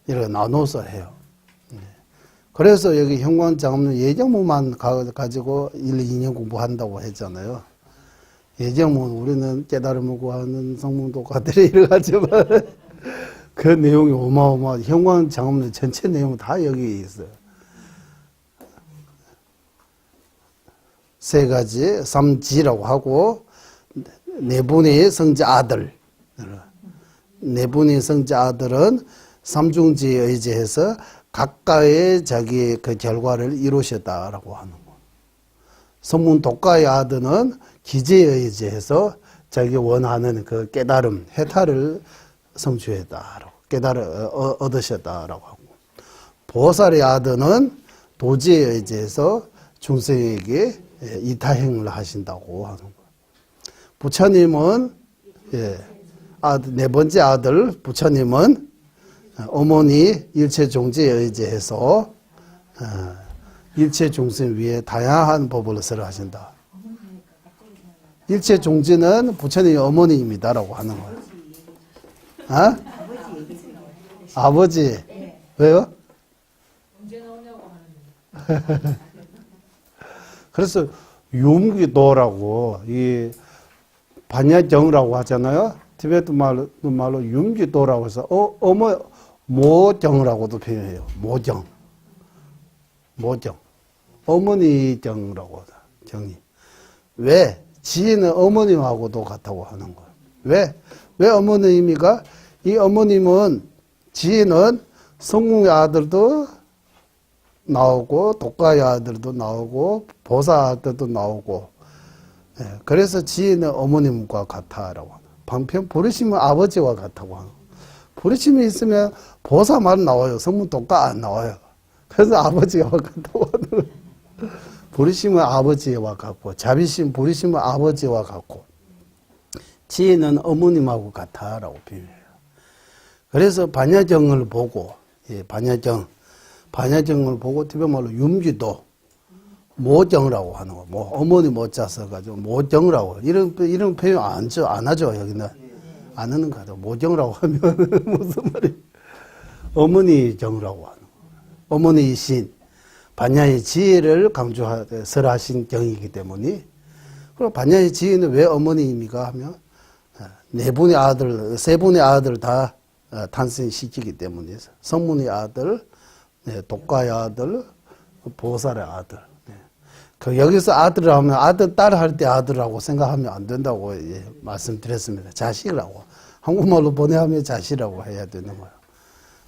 이렇게 나눠서 해요. 그래서 여기 현관장엄는 예정문만 가지고 1, 2년 공부한다고 했잖아요. 예정문 우리는 깨달음을 구하는 성문독가들이 이래가지만 그 내용이 어마어마. 현관장엄는 전체 내용 다 여기 있어요. 세 가지 삼지라고 하고 네 분의 성자 아들, 네 분의 성자 아들은 삼중지에 의지해서 각각의 자기 그 결과를 이루셨다라고 하는 거. 성문 독가의 아들은 기지에 의지해서 자기 원하는 그 깨달음, 해탈을 성취했다라고 얻으셨다라고 하고, 보살의 아들은 도지에 의지해서 중생에게 이타행을 하신다고 하는 거예요. 부처님은 네 번째 아들 부처님은 어머니 일체 종지에 의지해서 일체 중생 위에 다양한 법을 설을 하신다. 일체 종지는 부처님의 어머니입니다라고 하는 거예요. 아버지. 왜요? 언제 나오냐고 하는데. 그래서 윤기도라고 이 반야정이라고 하잖아요. 티베트 말로 윤기도라고 해서 모정이라고도 표현해요. 모정. 어머니정이라고 정이. 왜? 지인은 어머님하고도 같다고 하는 거예요. 왜 어머님이가? 이 어머님은 지인은 성궁의 아들도 나오고 독가의 아들도 나오고 보사 아들도 나오고, 그래서 지인은 어머님과 같다라고 하는. 방편 부르시면 아버지와 같다고 하는. 부르심이 있으면 보사만 나와요. 성문 독가 안 나와요. 그래서 아버지와 같다고 하는. 부르심은 아버지와 같고, 자비심 부르심은 아버지와 같고, 지인은 어머님하고 같다라고 표현해요. 그래서 반야정을 보고, 반야정을 보고 티베말로 윤기도 모정이라고 하는 거. 뭐 어머니 모자 써가지고 모정이라고 이런 표현 안 하죠. 여기는 안 하는 거 같아요. 모정이라고 하면 무슨 말이? 어머니 정이라고 하는 거. 어머니이신 반야의 지혜를 설하신 정이기 때문에. 그리고 반야의 지혜는 왜 어머니입니까 하면 세 분의 아들 다 탄생시키기 때문에 성문의 아들, 독가의 아들, 보살의 아들. 여기서 아들을 하면 아들, 딸 할 때 아들이라고 생각하면 안 된다고 말씀드렸습니다. 자식이라고. 한국말로 번역하면 자식이라고 해야 되는 거예요.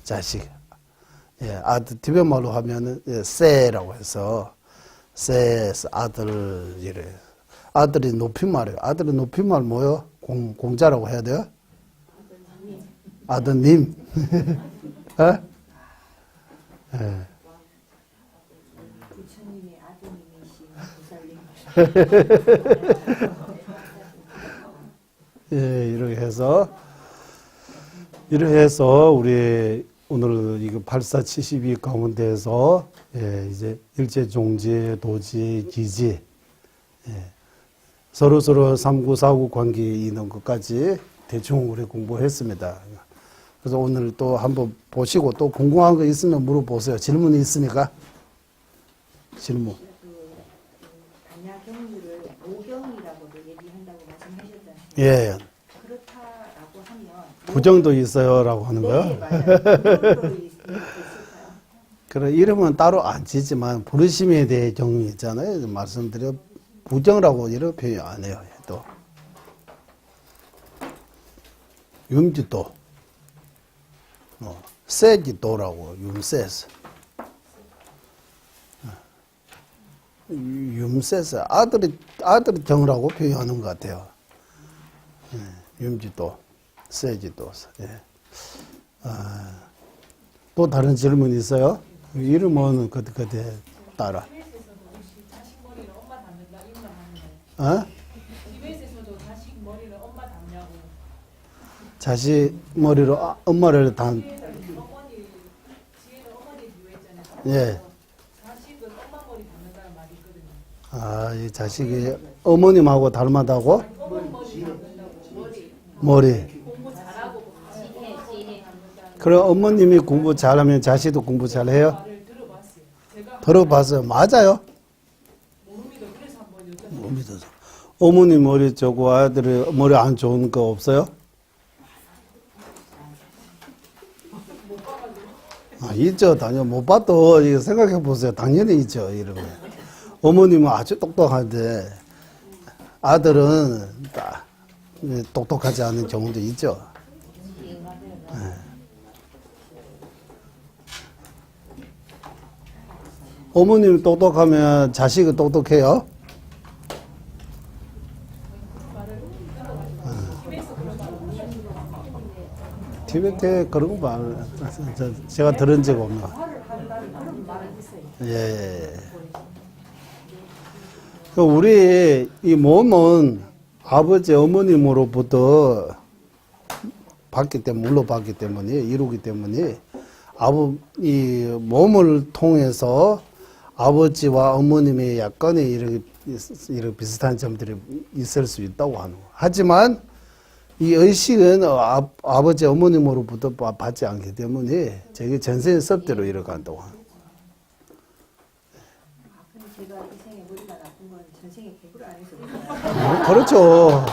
자식. 아들, 티베말로 하면은 세라고 해서 아들 이래. 아들이 높임말이에요. 아들의 높임말 뭐요? 공자라고 해야 돼요? 아드님. 부처님의 아드님이신 보살님. 예, 이렇게 해서 우리 오늘 이거 8472 가운데에서 예, 이제 일제 종지, 도지, 기지 예, 서로 3구, 4구 관계 있는 것까지 대충 우리 공부했습니다. 그래서 오늘 또 한번 보시고 또 궁금한 거 있으면 물어보세요. 질문이 있으니까 질문. 단야 경주를 오경이라고도 얘기한다고 말씀하셨잖아요. 예, 그렇다라고 하면 부정도 있어요라고 하는 네, 거요. 맞아요. 부정도 있을까요? 그런 이름은 따로 안 지지만 부르심에 대해 경이 있잖아요. 말씀드려 부정이라고 이런 표현 안 해요. 또 윤지도, 세지도라고 윤세스, 윤세스 아들이 정이라고 표현하는 것 같아요. 윤지도, 세지도. 예. 또 다른 질문 있어요? 이름은 그때 따라. TBS에서도 혹시 자식 머리를 엄마 닮는다 이런 말 하는 거예요. 어? TBS에서도 자식 머리를 엄마 닮냐고. 자식 머리로 엄마를 단. 지혜는 어머니 비유했잖아요. 예. 자식은 엄마 머리 닮는다는 말이 있거든요. 아, 이 자식이 어머님하고 닮았다고? 어머니 머리 닮는다고. 머리. 공부 잘하고 지혜 닮는다. 그럼 어머님이 공부 잘하면 자식도 공부 잘해요? 말을 들어봤어요. 제가 들어봐서 맞아요? 못 믿어. 그래서 한번 여쭤봤어요. 못 믿어서. 어머니 머리 좋고 아들이 머리 안 좋은 거 없어요? 아, 있죠. 당연히 못 봐도 이거 생각해 보세요. 당연히 있죠. 이러면 어머님은 아주 똑똑한데 아들은 딱 똑똑하지 않은 경우도 있죠. 어머님 똑똑하면 자식은 똑똑해요? 티베트에 그런 거 말, 제가 들은 적 없나? 예. 그 우리 이 몸은 아버지 어머님으로부터 물러봤기 때문에, 이루기 때문에, 이 몸을 통해서 아버지와 어머님의 약간의 이런 비슷한 점들이 있을 수 있다고 하는 거예요. 하지만 이 의식은 아버지 어머님으로부터 받지 않기 때문에 저게 전생의 섭대로 이뤄간다고 하는 거예요. 근데 제가 이 생에 머리가 나쁜 건 전생에 개구를 안 해서 그렇죠.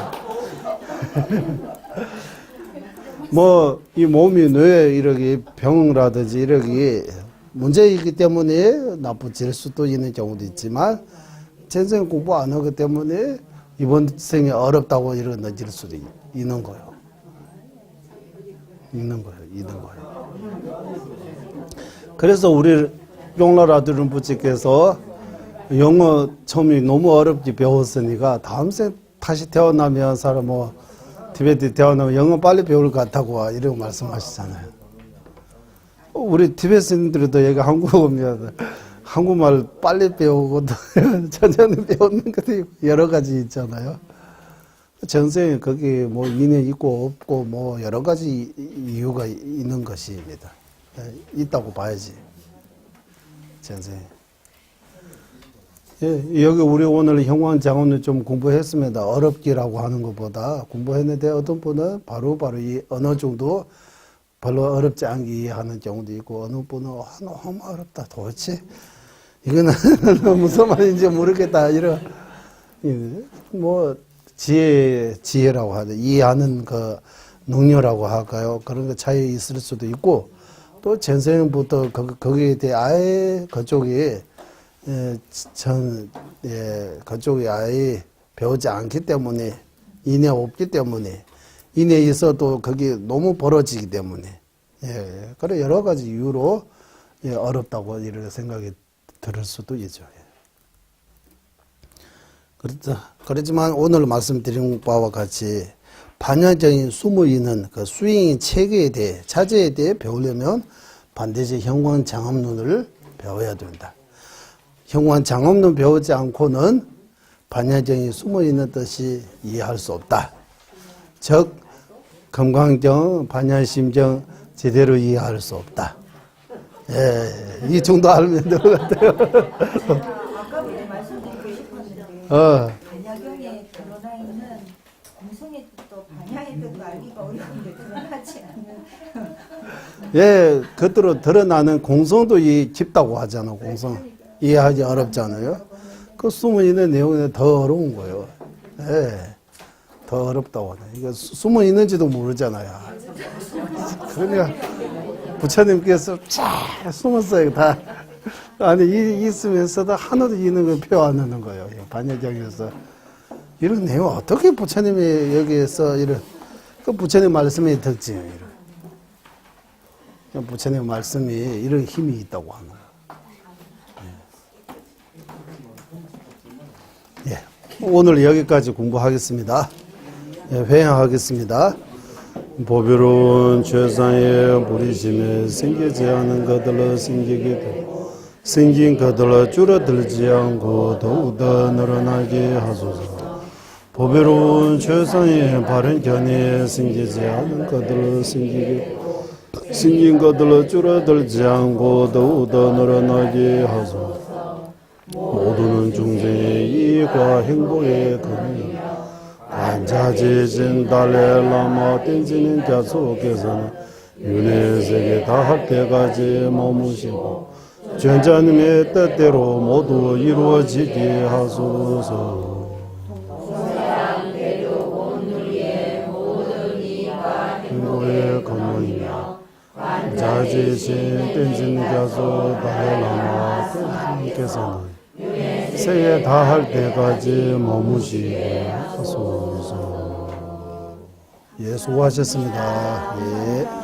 뭐 이 몸이 뇌에 이렇게 병이라든지 이렇게 문제이기 때문에 나빠질 수도 있는 경우도 있지만 전생 공부 안 하기 때문에 이번 생에 어렵다고 이런 느낄 수도 있는 거예요. 있는 거예요. 그래서 우리 용라라들은 부지께서 영어 처음에 너무 어렵게 배웠으니까 다음 생 다시 태어나면 사람 티베트 태어나면 영어 빨리 배울 것 같다고 이런 말씀하시잖아요. 우리 티베트인들도 여기 한국 오면 한국말 빨리 배우고 천천히 배우는 것도 여러 가지 있잖아요. 전생에 거기 인연 있고 없고 여러 가지 이유가 있는 것입니다. 있다고 봐야지. 전생에. 예, 여기 우리 오늘 형광장원을 좀 공부했습니다. 어렵기라고 하는 것보다 공부했는데 어떤 분은 바로바로 이 언어 정도 별로 어렵지 않게 이해하는 경우도 있고 어느 분은 너무 어렵다 도대체 이거는 무슨 말인지 모르겠다 이런 지혜라고 하죠. 이해하는 그 능력이라고 할까요? 그런 거 차이 있을 수도 있고 또 전생부터 거기에 대해 아예 그쪽에 그쪽에 아예 배우지 않기 때문에 인해 없기 때문에 인해 있어도 그게 너무 벌어지기 때문에 그래 여러 가지 이유로 어렵다고 이렇게 생각이 들을 수도 있죠. 그렇지만 오늘 말씀드린 바와 같이 반야적인 숨어 있는 그 스윙 체계에 대해 자재에 대해 배우려면 반드시 형광장합론을 배워야 된다. 형광장합론 배우지 않고는 반야정이 숨어 있는 뜻이 이해할 수 없다. 즉 금강정, 반야심정 제대로 이해할 수 없다. 예, 이 정도 알면 될 것 같아요. 아까부터 말씀드리고 싶었는데 반야경에 드러나 있는 공성의 뜻도 반야의 뜻도 알기가 어려운데 드러나지 않는 예, 겉으로 드러나는 공성도 이 깊다고 하잖아. 공성 이해하기 어렵잖아요. 그 숨어 있는 내용이 더 어려운 거예요. 예, 더 어렵다고 하네. 이거 숨어 있는지도 모르잖아요. 그러니까 부처님께서 잘 숨었어요. 다 아니 있으면서도 하나도 있는 걸 표현하는 거예요. 반야경에서 이런 내용 어떻게 부처님이 여기에서 이런 그 부처님 말씀의 특징이에요. 부처님 말씀이 이런 힘이 있다고 하는 거예요. 예. 오늘 여기까지 공부하겠습니다. 예, 회양하겠습니다. 보배로운 최상의 부리심에 생기지 않은 것들로 생기게 되고 생긴 것들로 줄어들지 않고 더욱더 늘어나게 하소서. 보배로운 최상의 바른 견해에 생기지 않은 것들로 생기게 되고 생긴 것들로 줄어들지 않고 더욱더 늘어나게 하소서. 모두는 중생의 이익과 행복의 근원이다. 반자지진 달렐라마 땡지는 자속께서는 윤회 세계 다할 때까지 머무시고 전자님의 뜻대로 모두 이루어지게 하소서. 행복의 근원이며 반자지진 땡지는 자속 달렐라마 땡지님께서는 세계 다할 때까지 머무시게 하소서. 예, 수고하셨습니다. 예.